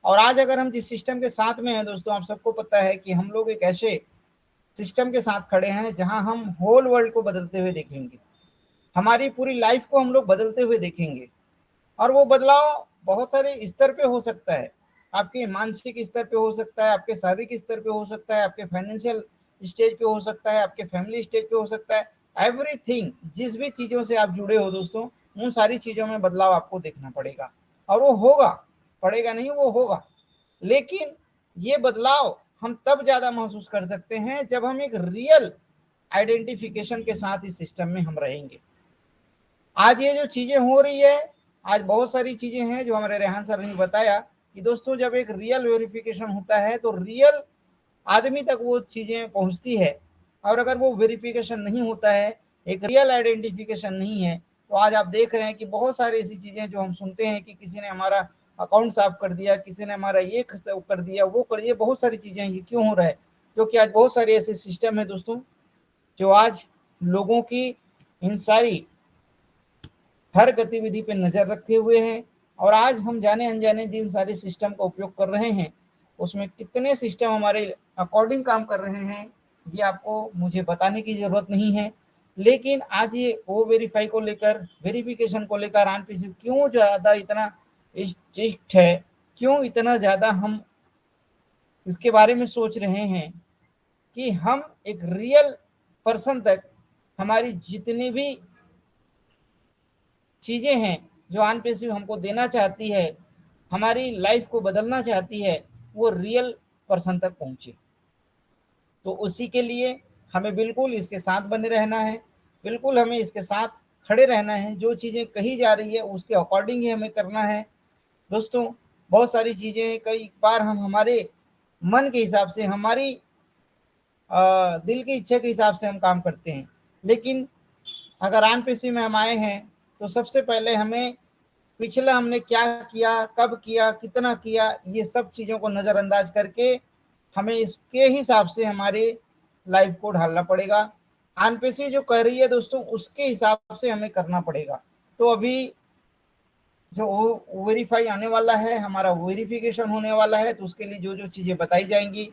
और आज अगर हम जिस सिस्टम के साथ में हैं दोस्तों, आप सबको पता है कि हम लोग एक ऐसे सिस्टम के साथ खड़े हैं जहां हम होल वर्ल्ड को बदलते हुए देखेंगे, हमारी पूरी लाइफ को हम लोग बदलते हुए देखेंगे। और वो बदलाव बहुत सारे स्तर पे हो सकता है। आपके मानसिक स्तर पे हो सकता है, आपके शारीरिक स्तर पे हो सकता है, आपके फाइनेंशियल स्टेज पे हो सकता है, आपके फैमिली स्टेज पे हो सकता है। एवरीथिंग, जिस भी चीज़ों से आप जुड़े हो दोस्तों, उन सारी चीज़ों में बदलाव आपको देखना पड़ेगा। और वो होगा, पड़ेगा नहीं, वो होगा। लेकिन ये बदलाव हम तब ज़्यादा महसूस कर सकते हैं जब हम एक रियल आइडेंटिफिकेशन के साथ इस सिस्टम में हम रहेंगे। आज ये जो चीज़ें हो रही है, आज बहुत सारी चीज़ें हैं जो हमारे रेहान सर ने बताया कि दोस्तों जब एक रियल वेरिफिकेशन होता है तो रियल आदमी तक वो चीज़ें पहुंचती है। और अगर वो वेरिफिकेशन नहीं होता है, एक रियल आइडेंटिफिकेशन नहीं है, तो आज आप देख रहे हैं कि बहुत सारी ऐसी चीज़ें जो हम सुनते हैं कि किसी ने हमारा अकाउंट साफ कर दिया, किसी ने हमारा ये कर दिया, वो कर दिया, बहुत सारी चीज़ें। ये क्यों हो रहा है? क्योंकि आज बहुत सारे ऐसे सिस्टम है दोस्तों जो आज लोगों की इन सारी हर गतिविधि पे नज़र रखे हुए हैं। और आज हम जाने अनजाने जिन सारे सिस्टम का उपयोग कर रहे हैं, उसमें कितने सिस्टम हमारे अकॉर्डिंग काम कर रहे हैं ये आपको मुझे बताने की ज़रूरत नहीं है। लेकिन आज ये ओ वेरीफाई को लेकर, वेरिफिकेशन को लेकर आरपीसी क्यों ज़्यादा इतना स्ट्रिक्ट है, क्यों इतना ज़्यादा हम इसके बारे में सोच रहे हैं कि हम एक रियल पर्सन तक हमारी जितनी भी चीज़ें हैं जो ऑन पैसिव हमको देना चाहती है, हमारी लाइफ को बदलना चाहती है, वो रियल पर्सन तक पहुँचे। तो उसी के लिए हमें बिल्कुल इसके साथ बने रहना है, बिल्कुल हमें इसके साथ खड़े रहना है। जो चीज़ें कही जा रही है उसके अकॉर्डिंग ही हमें करना है दोस्तों। बहुत सारी चीज़ें कई बार हम हमारे मन के हिसाब से, हमारी दिल की इच्छा के हिसाब से हम काम करते हैं। लेकिन अगर ऑन पैसिव में हम आए हैं तो सबसे पहले हमें पिछला हमने क्या किया, कब किया, कितना किया, ये सब चीज़ों को नज़रअंदाज करके हमें इसके हिसाब से हमारे लाइफ को ढालना पड़ेगा। ऑन जो कर रही है दोस्तों उसके हिसाब से हमें करना पड़ेगा। तो अभी जो वेरीफाई आने वाला है, हमारा वेरिफिकेशन होने वाला है, तो उसके लिए जो जो चीज़ें बताई जाएंगी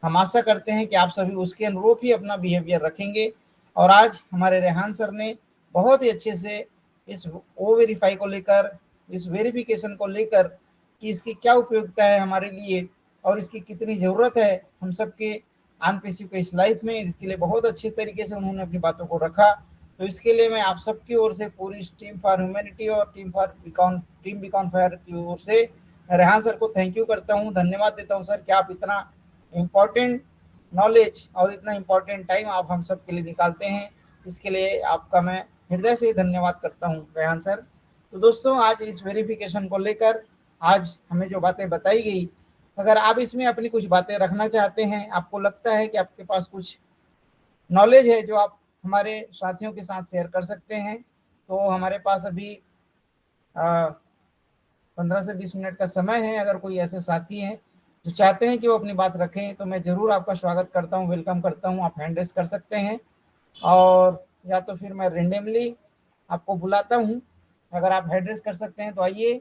हम आशा करते हैं कि आप सभी उसके अनुरूप ही अपना बिहेवियर रखेंगे। और आज हमारे रेहान सर ने बहुत ही अच्छे से इस ओ वेरीफाई को लेकर, इस वेरिफिकेशन को लेकर कि इसकी क्या उपयोगिता है हमारे लिए और इसकी कितनी ज़रूरत है हम सबके ऑन पैसिव के इस लाइफ में, इसके लिए बहुत अच्छे तरीके से उन्होंने अपनी बातों को रखा। तो इसके लिए मैं आप सबकी ओर से, पूरी टीम फॉर ह्यूमैनिटी और टीम बीकॉन फायर की ओर से रेहान सर को थैंक यू करता हूँ, धन्यवाद देता हूँ सर कि आप इतना इम्पोर्टेंट नॉलेज और इतना इम्पोर्टेंट टाइम आप हम सब के लिए निकालते हैं। इसके लिए आपका मैं हृदय से धन्यवाद करता हूँ रेहान सर। तो दोस्तों आज इस वेरिफिकेशन को लेकर आज हमें जो बातें बताई गई, अगर आप इसमें अपनी कुछ बातें रखना चाहते हैं, आपको लगता है कि आपके पास कुछ नॉलेज है जो आप हमारे साथियों के साथ शेयर कर सकते हैं, तो हमारे पास अभी 15 से 20 मिनट का समय है। अगर कोई ऐसे साथी हैं जो चाहते हैं कि वो अपनी बात रखें तो मैं ज़रूर आपका स्वागत करता हूँ, वेलकम करता हूँ। आप हैंड रेस कर सकते हैं और या तो फिर मैं रेंडमली आपको बुलाता हूँ। अगर आप हैंड रेस कर सकते हैं तो आइए।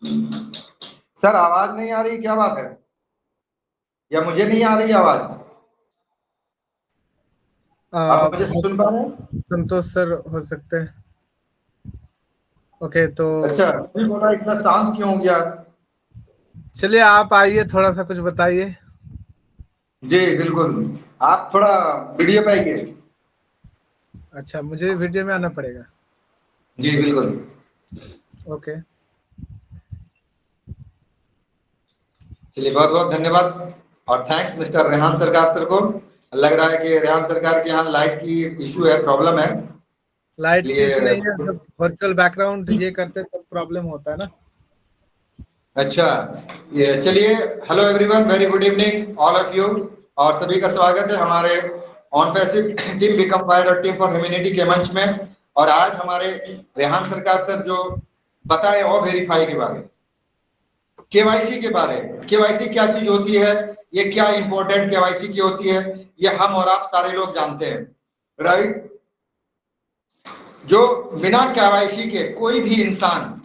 सर आवाज नहीं आ रही, क्या बात है? या मुझे नहीं आ रही आवाज? आप मुझे सुन पा रहे हैं? संतोष सर हो सकते हैं। ओके, तो अच्छा, अभी बोला इतना शांत क्यों हो गया? चलिए आप आइए, थोड़ा सा कुछ बताइए। जी बिल्कुल, आप थोड़ा वीडियो पे आइए। अच्छा, मुझे वीडियो में आना पड़ेगा। जी बिल्कुल। ओके, चलिए, बहुत बहुत धन्यवाद और थैंक्स मिस्टर रेहान सरकार सर को। लग रहा है कि रेहान सरकार के यहाँ लाइट की इशू है, प्रॉब्लम है। लाइट की इशू नहीं है, इसलिए जब वर्चुअल बैकग्राउंड ये करते तब प्रॉब्लम होता है ना। अच्छा, ये चलिए, hello everyone, very good evening all of you, और सभी का स्वागत है हमारे on passive team become fire और टीम फॉर ह्यूमैनिटी के मंच में। और आज हमारे रेहान सरकार सर जो बताए ओ वेरीफाई के बारे में, केवाईसी के बारे में, केवाईसी क्या चीज होती है, ये क्या इंपॉर्टेंट केवाईसी की होती है, ये हम और आप सारे लोग जानते हैं, राइट। जो बिना केवाईसी के कोई भी इंसान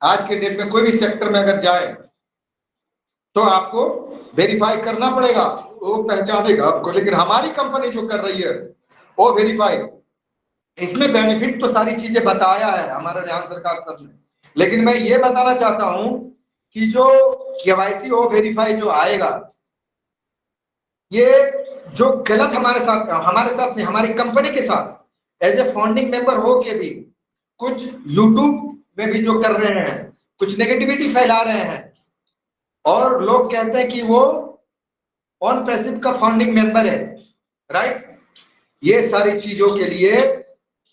आज के डेट में कोई भी सेक्टर में अगर जाए तो आपको वेरीफाई करना पड़ेगा, वो पहचानेगा आपको। लेकिन हमारी कंपनी जो कर रही है वो वेरीफाई, इसमें बेनिफिट तो सारी चीजें बताया है हमारे रेहान सरकार सर ने, लेकिन मैं ये बताना चाहता हूं कि जो केवाईसी ओ वेरीफाई जो आएगा, ये जो गलत हमारे साथ नहीं, हमारी कंपनी के साथ एज ए फाउंडिंग मेंबर हो के भी कुछ यूट्यूब में भी जो कर रहे हैं, कुछ नेगेटिविटी फैला रहे हैं और लोग कहते हैं कि वो ऑन पैसिव का फाउंडिंग मेंबर है, राइट। ये सारी चीजों के लिए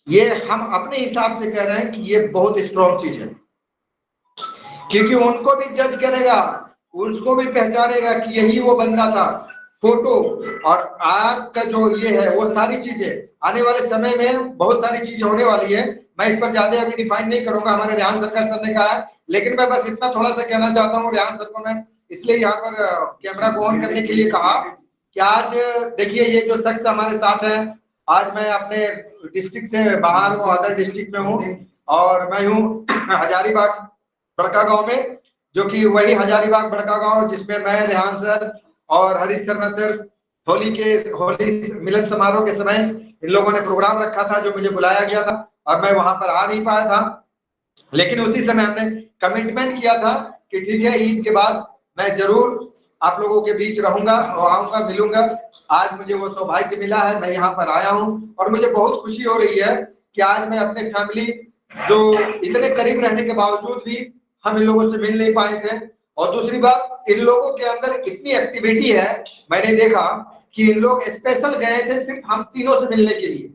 ये हम अपने हिसाब से कह रहे हैं कि ये बहुत स्ट्रॉन्ग चीज है, क्योंकि उनको भी जज करेगा, उसको भी पहचानेगा कि यही वो बंदा था। फोटो और आग का जो ये है वो सारी चीजें आने वाले समय में बहुत सारी चीजें होने वाली है। मैं इस पर ज्यादा अभी डिफाइन नहीं करूंगा, हमारे रेहान सरकार सर ने कहा है, लेकिन मैं बस इतना थोड़ा सा कहना चाहता हूँ रेहान सर को। मैं इसलिए यहाँ पर कैमरा को ऑन करने के लिए कहा कि आज देखिए ये जो शख्स हमारे साथ है, आज मैं अपने डिस्ट्रिक्ट से बाहर हूँ, अदर डिस्ट्रिक्ट में हूँ, और मैं हूँ हजारीबाग बड़का गांव में, जो कि वही हजारीबाग बड़का गांव जिसमें मैं, रेहान सर और हरीश शर्मा सर होली मिलन समारोह के समय इन लोगों ने प्रोग्राम रखा था, जो मुझे बुलाया गया था और मैं वहां पर आ नहीं पाया था। लेकिन उसी समय हमने कमिटमेंट किया था कि ठीक है, ईद के बाद मैं जरूर आप लोगों के बीच रहूंगा और आऊंगा, मिलूंगा। आज मुझे वो सौभाग्य मिला है, मैं यहाँ पर आया हूँ और मुझे बहुत खुशी हो रही है कि आज मैं अपने फैमिली, जो इतने करीब रहने के बावजूद भी हम इन लोगों से मिल नहीं पाए थे। और दूसरी बात, इन लोगों के अंदर इतनी एक्टिविटी है, मैंने देखा कि इन लोग स्पेशल गए थे सिर्फ हम तीनों से मिलने के लिए।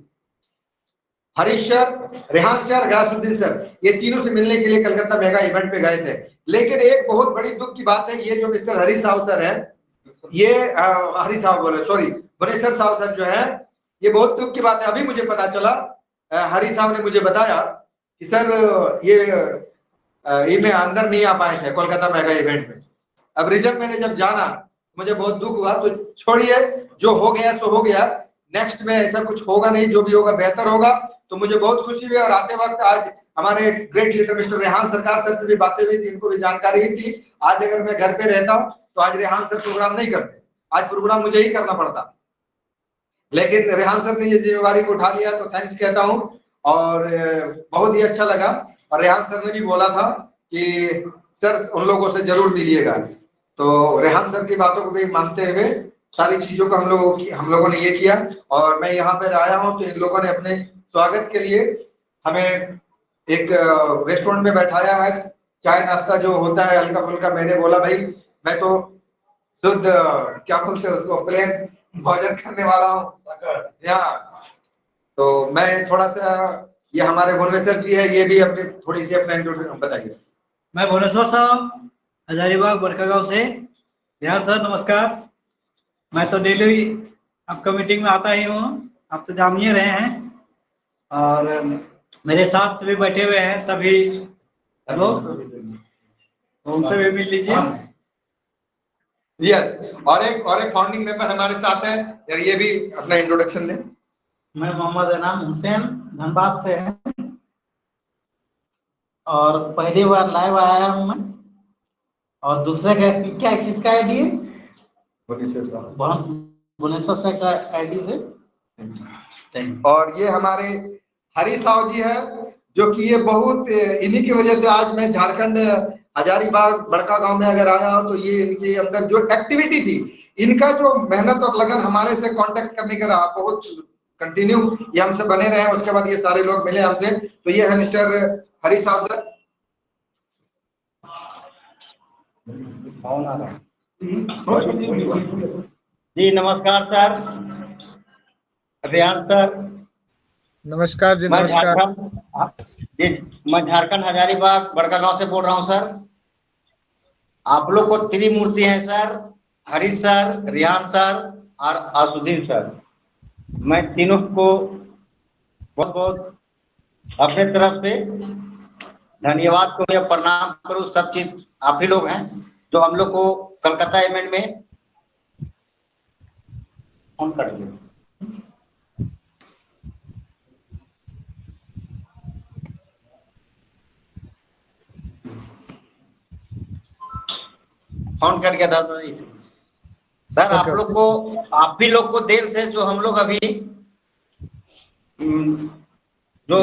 Harish sir, Rehan sir, Gayasuddin sir, ये तीनों से मिलने के लिए कलकत्ता मेगा इवेंट पे गए थे। लेकिन एक बहुत बड़ी दुख की बात है, ये जो मिस्टर हरीश साहब सर है, ये हरीश साहब बोले, सॉरी, भुवनेश्वर साहब सर जो है, ये बहुत दुख की बात है। अभी मुझे पता चला, हरीश साहब ने मुझे बताया कि सर ये में अंदर नहीं आ पाए थे कोलकाता मेगा इवेंट में। अब रिजल्ट मैंने जब जाना मुझे बहुत दुख हुआ। तो छोड़िए, जो हो गया सो हो गया, नेक्स्ट में ऐसा कुछ होगा नहीं, जो भी होगा बेहतर होगा। तो मुझे बहुत खुशी हुई और आते वक्त आज हमारे ग्रेट लीडर मिस्टर रेहान सरकार सर से भी बातें हुई थी, इनको भी जानकारी ही थी। आज अगर मैं घर पे रहता हूँ तो आज रेहान सर प्रोग्राम नहीं करते, आज प्रोग्राम मुझे ही करना पड़ता, लेकिन रेहान सर ने ये जिम्मेवारी को उठा लिया, तो थैंक्स कहता हूँ। और बहुत ही अच्छा लगा। और रेहान सर ने भी बोला था कि सर उन लोगों से जरूर मिलिएगा, तो रेहान सर की बातों को भी मानते हुए सारी चीजों को हम लोगों ने ये किया। और मैं यहाँ पर आया हूँ तो इन लोगों ने अपने स्वागत के लिए हमें एक रेस्टोरेंट में बैठाया है, चाय नाश्ता जो होता है हल्का फुल्का। मैंने बोला भाई मैं तो शुद्ध क्या बोलते हैं उसको, प्लेन भोजन करने वाला हूँ यहाँ। तो मैं थोड़ा सा, ये हमारे भुवनेश्वर जी है, ये भी अपनी थोड़ी सी अपना इंट्रोडक्शन बताइए। मैं भुवनेश्वर साहब हजारीबाग बड़का गांव से। यार सर नमस्कार। मैं तो डेली आपका मीटिंग में आता ही हूँ, आप तो जान ही रहे हैं। और मेरे साथ भी बैठे हुए हैं सभी लोग, तो उनसे भी मिल लीजिए। यस, और एक फाउंडिंग मेंबर हमारे साथ है यार, ये भी अपना इंट्रोडक्शन दें। मैं मोहम्मद इनाम हुसैन धनबाद से है और पहली बार लाइव आया हूँ मैं। और दूसरे का क्या किसका आईडी है? भुवनेश्वर साहब। भुवनेश्वर सर का आईडी से। Thank you. और ये हमारे हरी साहु जी है, जो कि ये बहुत इन्हीं की वजह से आज मैं झारखंड हजारीबाग बड़का गांव में अगर आया हूं, तो ये इनके अंदर जो एक्टिविटी थी, इनका जो मेहनत और लगन हमारे से कांटेक्ट करने का रहा, बहुत कंटिन्यू ये हमसे बने रहे। उसके बाद ये सारे लोग मिले हमसे, तो ये है मिस्टर हरी साहु सर। जी नमस्कार सर, रियान सर। नमस्कार जी, मैं नमस्कार। मैं झारखंड हजारीबाग बड़का गांव से बोल रहा हूं सर। आप लोग को त्रिमूर्ति हैं sir, Harish sir, Riyan sir और असुद्दीन सर। मैं तीनों को बहुत बहुत अपने तरफ से धन्यवाद को मैं प्रणाम करूं। सब चीज आप ही लोग हैं जो हम लोग को कलकत्ता इवेंट में फोन कर दिए। फोन कर गया था सर। आप लोग को, आप भी लोग को देर से जो हम लोग अभी जो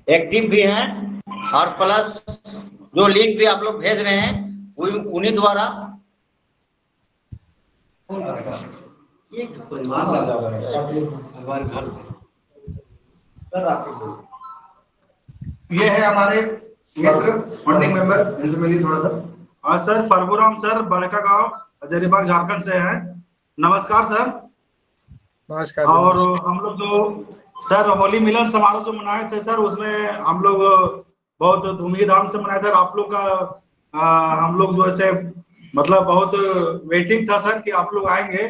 एक्टिव भी हैं और प्लस जो लिंक भी आप लोग भेज रहे हैं उन्हीं द्वारा एक परिवार लगा हुआ है हमारे घर से। सर आप ये है हमारे मित्र फंडिंग मेंबर, इनसे मिलिए थोड़ा सा। हाँ सर, प्रभुराम सर, बड़का गांव हजारीबाग झारखंड से हैं। नमस्कार सर। नमस्कार। और हम लोग जो सर होली मिलन समारोह जो मनाए थे सर, उसमें हम लोग बहुत धूमधाम से मनाए थे। आप लोग का हम लोग जो ऐसे मतलब बहुत वेटिंग था सर कि आप लोग आएंगे,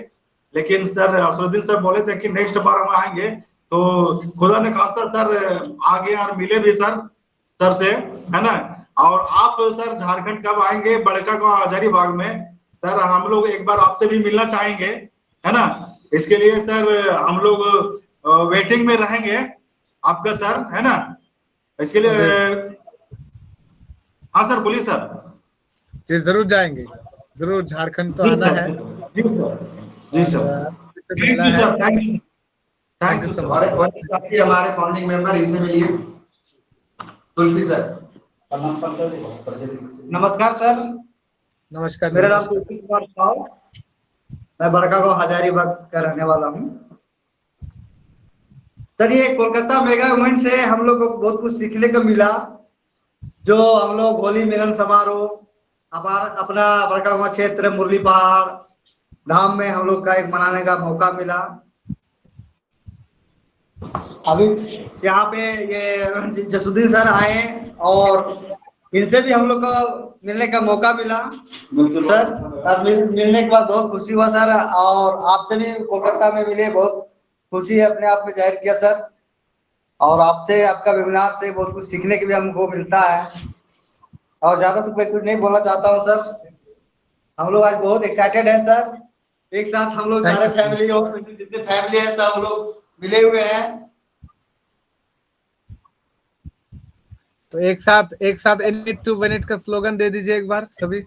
लेकिन सर असरुद्दीन सर बोले थे कि नेक्स्ट बार हम आएंगे, तो खुदा ने खास्ता सर आगे और मिले भी सर से, है ना। और आप सर झारखंड कब आएंगे बड़का गांव हजारीबाग में? सर हम लोग एक बार आपसे भी मिलना चाहेंगे, है ना। इसके लिए सर हम लोग वेटिंग में रहेंगे आपका सर, है ना। इसके लिए हाँ सर, बोलिए सर। जी जरूर जाएंगे, जरूर। झारखंड तो आना है। जी सर, जी सर, मिलना है। Thank you sir. हमारे फाउंडिंग मेंबर, इनसे मिलिए। तुलसी सर। नमस्कार सर। नमस्कार। मेरा नाम तुलसी कुमार साहू, मैं बड़का गांव हजारीबाग का रहने वाला हूँ। सर ये कोलकाता मेगा इवेंट से हम लोग को बहुत कुछ सीखने को मिला। जो हम लोग होली मिलन समारोह अपना बड़का गांव क्षेत्र मुरली पहाड़ धाम में हम लोग का एक मनाने का मौका मिला। अभी यहाँ पे ये जसुद्दीन सर आए और इनसे भी हम लोग को मिलने का मौका मिला सर। और मिलने के बाद बहुत खुशी हुआ सर, और आपसे भी कोलकाता में मिले, बहुत खुशी है अपने आप में जाहिर किया सर। और आपसे, आपका वेबिनार से बहुत कुछ सीखने के भी हमको मिलता है। और ज्यादा तो मैं कुछ नहीं बोलना चाहता हूँ सर। हम लोग आज बहुत एक्साइटेड है सर। एक साथ हम लोग सारे फैमिली और जितने फैमिली है सब हम लोग मिले हुए हैं। तो एक साथ in it to win it का स्लोगन दे दीजिए एक बार सभी।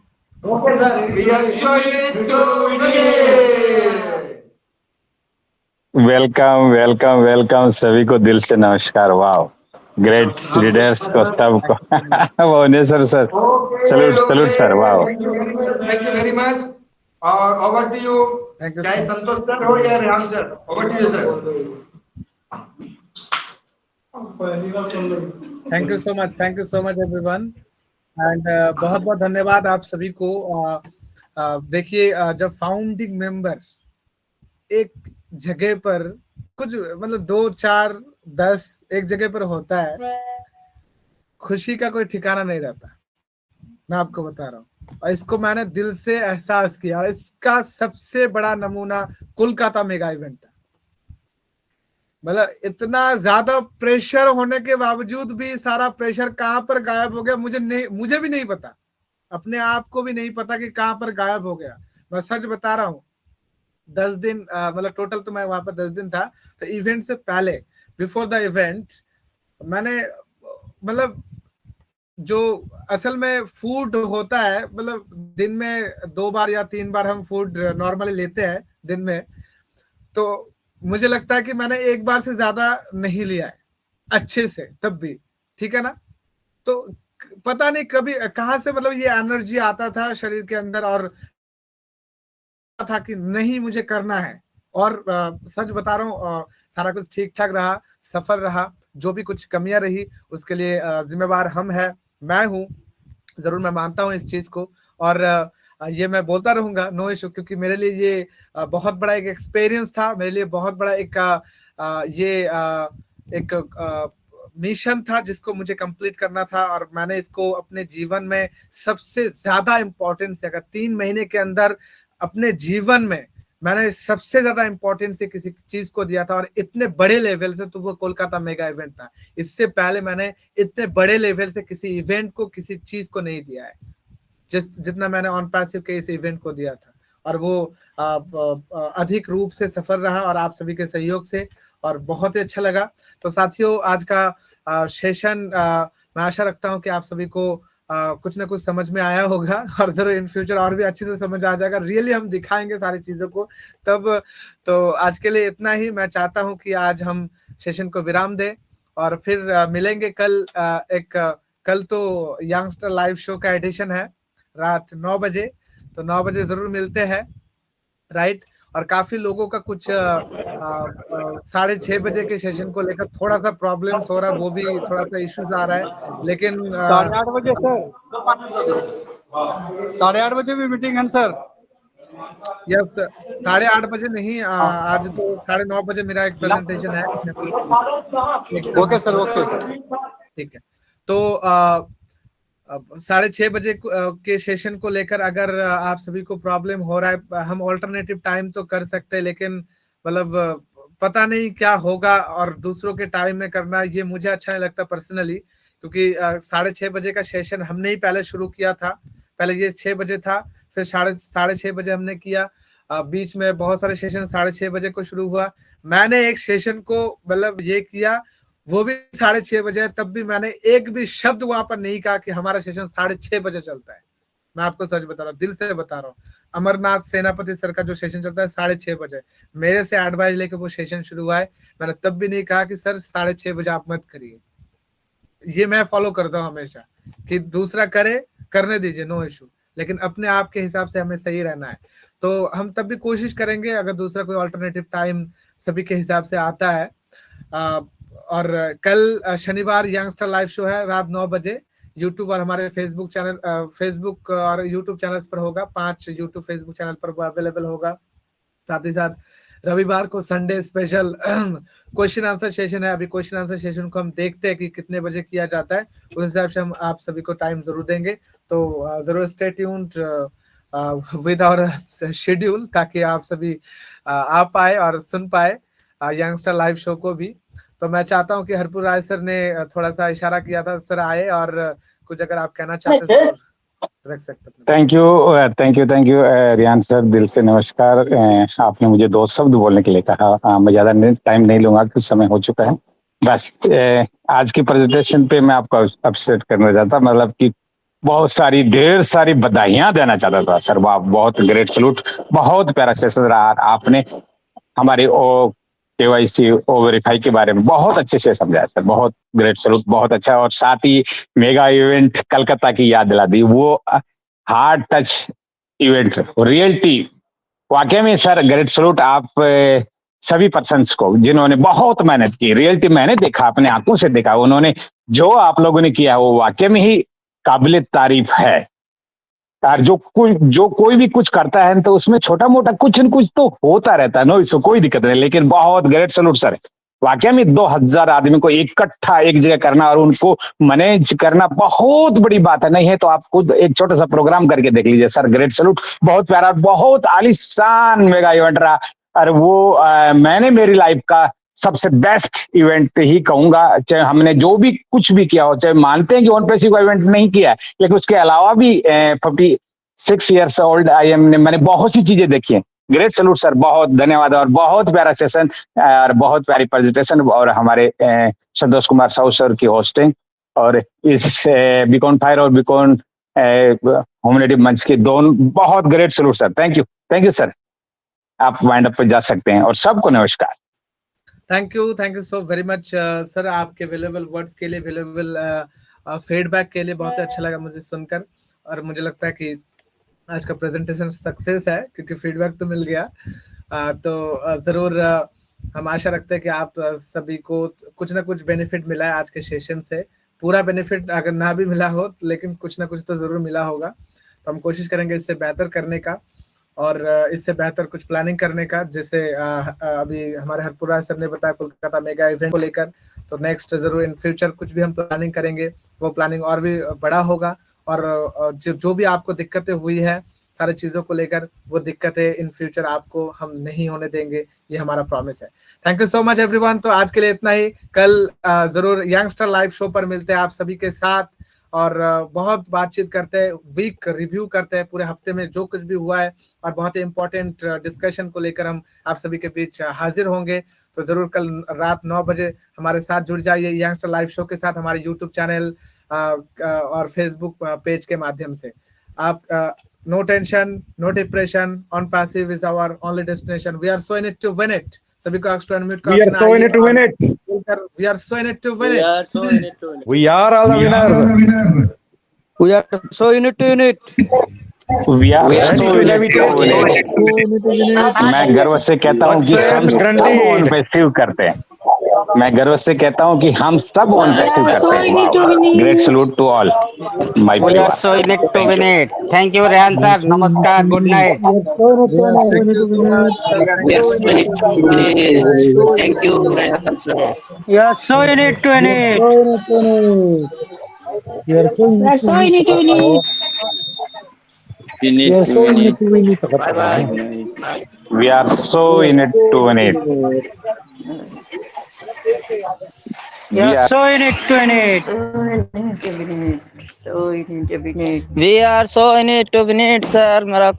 Okay sir. We are so in it to win it. Welcome सभी को दिल से नमस्कार। वाह, ग्रेट लीडर्स को सबको। Bhuvneshwar sir, salute sir. वाह, थैंक यू वेरी मच। और ओवर टू यू, चाहे संतोष सर हो या Rehan sir, over to you sir. Thank you so much everyone. And बहुत बहुत धन्यवाद आप सभी को। देखिए, जब फाउंडिंग मेंबर एक जगह पर कुछ मतलब 2, 4, 10 एक जगह पर होता है, खुशी का कोई ठिकाना नहीं रहता। मैं आपको बता रहा हूँ, और इसको मैंने दिल से एहसास किया। इसका सबसे बड़ा नमूना कोलकाता मेगा इवेंट था। मतलब इतना ज्यादा प्रेशर होने के बावजूद भी सारा प्रेशर कहाँ पर गायब हो गया मुझे भी नहीं पता, अपने आप को भी नहीं पता कि कहाँ पर गायब हो गया। मैं सच बता रहा हूँ, 10 दिन मतलब टोटल तो मैं वहां पर 10 दिन था। तो इवेंट से पहले, बिफोर द इवेंट, मैंने मतलब जो असल में फूड होता है, मतलब दिन में 2 बार या 3 बार हम फूड नॉर्मली लेते हैं दिन में, तो मुझे लगता है कि मैंने 1 बार से ज्यादा नहीं लिया है अच्छे से, तब भी ठीक है ना। तो पता नहीं कभी कहाँ से मतलब ये एनर्जी आता था शरीर के अंदर, और था कि नहीं मुझे करना है। और सच बता रहा हूँ, सारा कुछ ठीक ठाक रहा, सफल रहा। जो भी कुछ कमियां रही उसके लिए जिम्मेवार हम है, मैं हूँ, जरूर मैं मानता हूँ इस चीज को। और ये मैं बोलता रहूंगा, नो इशू, क्योंकि मेरे लिए ये बहुत बड़ा एक एक्सपीरियंस था, मेरे लिए बहुत बड़ा एक मिशन था जिसको मुझे कंप्लीट करना था। और मैंने इसको अपने जीवन में सबसे ज्यादा इम्पोर्टेंस, अगर 3 महीने के अंदर अपने जीवन में मैंने सबसे ज्यादा इम्पोर्टेंस से किसी चीज को दिया था, और इतने बड़े लेवल से, तो वो कोलकाता मेगा इवेंट था। इससे पहले मैंने इतने बड़े लेवल से किसी इवेंट को, किसी चीज को नहीं दिया है जितना मैंने ऑन पैसिव के इस इवेंट को दिया था। और वो अधिक रूप से सफल रहा, और आप सभी के सहयोग से, और बहुत ही अच्छा लगा। तो साथियों, आज का सेशन मैं आशा रखता हूं कि आप सभी को कुछ ना कुछ समझ में आया होगा, और जरूर इन फ्यूचर और भी अच्छे से समझ आ जाएगा। रियली हम दिखाएंगे सारी चीजों को तब। तो आज के लिए इतना ही। मैं चाहता हूं कि आज हम सेशन को विराम दें, और फिर मिलेंगे कल। कल तो यंगस्टर लाइव शो का एडिशन है रात 9 बजे, तो 9 बजे जरूर मिलते हैं, राइट। और काफी लोगों का कुछ 6:30 बजे के सेशन को लेकर थोड़ा सा प्रॉब्लम्स हो रहा है, वो भी थोड़ा सा इश्यूज आ रहा है, लेकिन 8:30 बजे सर, 8:30 बजे भी मीटिंग है सर। यस, 8:30 बजे नहीं, आज तो 9:30 बजे मेरा एक प्रेजेंटेशन है। ओके सर, ओके, ठीक है। तो 6:30 बजे के सेशन को लेकर अगर आप सभी को प्रॉब्लम हो रहा है, हम ऑल्टरनेटिव टाइम तो कर सकते हैं, लेकिन मतलब पता नहीं क्या होगा, और दूसरों के टाइम में करना ये मुझे अच्छा नहीं लगता पर्सनली, क्योंकि 6:30 बजे का सेशन हमने ही पहले शुरू किया था। पहले ये 6 बजे था, फिर 6:30 बजे हमने किया, बीच में बहुत सारे सेशन 6:30 बजे को शुरू हुआ। मैंने एक सेशन को मतलब ये किया, वो भी 6:30 बजे है, तब भी मैंने एक भी शब्द वहां पर नहीं कहा कि हमारा सेशन 6:30 बजे चलता है। मैं आपको सच बता रहा हूँ, दिल से बता रहा हूँ। अमरनाथ सेनापति सर का जो सेशन चलता है 6:30 बजे, मेरे से एडवाइस लेके वो सेशन शुरू हुआ है। मैंने तब भी नहीं कहा कि सर 6:30 बजे आप मत करिए। ये मैं फॉलो करता हूँ हमेशा, कि दूसरा करे, करने दीजिए, नो इशू, लेकिन अपने आप के हिसाब से हमें सही रहना है। तो हम तब भी कोशिश करेंगे, अगर दूसरा कोई ऑल्टरनेटिव टाइम सभी के हिसाब से आता है। और कल शनिवार यंगस्टर लाइव शो है रात 9 बजे, यूट्यूब और हमारे फेसबुक चैनल, फेसबुक और यूट्यूब चैनल्स पर होगा। 5 यूट्यूब फेसबुक चैनल पर वो अवेलेबल होगा। साथ ही साथ रविवार को Sunday special question answer session है। अभी क्वेश्चन आंसर सेशन को हम देखते हैं कि कितने बजे किया जाता है, उस हिसाब से हम आप सभी को टाइम जरूर देंगे। तो जरूर stay tuned with our schedule, ताकि आप सभी आ पाए और सुन पाए यंगस्टर लाइव शो को भी। तो मैं चाहता हूं कि हरपुर राय सर ने थोड़ा सा इशारा किया था, सर आए, और कुछ अगर आप कहना चाहते हैं रख सकते हैं। थैंक यू रियान सर, दिल से नमस्कार। आपने मुझे 2 शब्द बोलने के लिए कहा, मैं ज्यादा टाइम नहीं लूंगा, कुछ समय हो चुका है। बस आज की प्रेजेंटेशन पे मैं आपको अपसेट करना चाहता, मतलब कि बहुत सारी, ढेर सारी बधाइयां देना चाहता था सर। वाह, बहुत ग्रेट सलूट, बहुत प्यारा सेशन रहा। आपने हमारे KYC वेरीफाई के बारे में बहुत अच्छे से समझाया सर, बहुत ग्रेट सलूट, बहुत अच्छा। और साथ ही मेगा इवेंट कलकत्ता की याद दिला दी, वो हार्ड टच इवेंट, रियलिटी, वाकई में सर ग्रेट सलूट आप सभी पर्सन्स को जिन्होंने बहुत मेहनत की। रियलिटी मैंने देखा, अपने आंखों से देखा, उन्होंने जो आप लोगों ने किया वो वाकई में ही काबिल तारीफ है। और जो कोई भी कुछ करता है तो उसमें छोटा मोटा कुछ न कुछ तो होता रहता है, नो इसको कोई दिक्कत नहीं, लेकिन बहुत ग्रेट सलूट सर। वाकई में 2000 आदमी को इकट्ठा एक जगह करना और उनको मैनेज करना बहुत बड़ी बात है। नहीं है तो आप खुद एक छोटा सा प्रोग्राम करके देख लीजिए सर, ग्रेट सलूट, बहुत प्यारा, बहुत आलीशान मेगा इवेंट रहा। और वो मैंने मेरी लाइफ का सबसे बेस्ट इवेंट ही कहूंगा। चाहे हमने जो भी कुछ भी किया हो, चाहे मानते हैं कि ऑन पैसिव का इवेंट नहीं किया है, लेकिन उसके अलावा भी 56 ईयर्स ओल्ड मैंने बहुत सी चीजें देखी हैं। ग्रेट सलूट सर, बहुत धन्यवाद, और बहुत प्यारा सेशन और बहुत प्यारी प्रेजेंटेशन, और हमारे संतोष कुमार साहू सर की होस्टिंग और इस बीकॉन फायर और बीकॉन ह्यूमैनिटी मंच के दोनों बहुत great salute sir. Thank you sir. आप वाइंड अप पे जा सकते हैं और सबको नमस्कार। Thank you so very much sir, आपके वेल्युएबल वर्ड्स के लिए, वेल्युएबल फीडबैक के लिए। बहुत अच्छा लगा मुझे सुनकर, और मुझे लगता है कि आज का प्रेजेंटेशन सक्सेस है क्योंकि फीडबैक तो मिल गया। तो जरूर हम आशा रखते हैं कि आप सभी को कुछ ना कुछ बेनिफिट मिला है आज के सेशन से। पूरा बेनिफिट अगर ना भी मिला हो, लेकिन कुछ ना कुछ तो जरूर मिला होगा। तो हम कोशिश करेंगे इससे बेहतर करने का और इससे बेहतर कुछ प्लानिंग करने का। जैसे अभी हमारे हरपुरा सर ने बताया कोलकाता मेगा इवेंट को लेकर, तो नेक्स्ट जरूर इन फ्यूचर कुछ भी हम प्लानिंग करेंगे, वो प्लानिंग और भी बड़ा होगा। और जो भी आपको दिक्कतें हुई है सारी चीजों को लेकर, वो दिक्कतें इन फ्यूचर आपको हम नहीं होने देंगे, ये हमारा प्रॉमिस है। Thank you so much everyone. तो आज के लिए इतना ही। कल जरूर यंगस्टर लाइव शो पर मिलते हैं आप सभी के साथ, और बहुत बातचीत करते हैं, वीक रिव्यू करते हैं पूरे हफ्ते में जो कुछ भी हुआ है, और बहुत ही इंपॉर्टेंट डिस्कशन को लेकर हम आप सभी के बीच हाजिर होंगे। तो जरूर कल रात 9 बजे हमारे साथ जुड़ जाइए यंगस्टर लाइव शो के साथ, हमारे यूट्यूब चैनल और फेसबुक पेज के माध्यम से। आप no tension, no depression, on passive is our only destination. We are so in it to win it. सभी को एक्स्ट्रा अनम्यूट का ऑप्शन है। We are so in it to win it. We are all the winners. We are so in it to win it. We are so in it to win it. मैं गर्व से कहता हूँ कि हम सब ऑन पैसिव करते हैं। मैं गर्व से कहता हूँ कि हम सब ऑन पैसिव करते हैं। Great salute to all my We are so in it to win it. Thank you, Rehan sir. Namaskar. Good night. Thank you, Rehan sir. We are so in it to win it. We are so in it to win it. Bye bye. We are so in it to win it. We are so in it to win it. So in it to win it. We are so in it to win it, sir. मेरा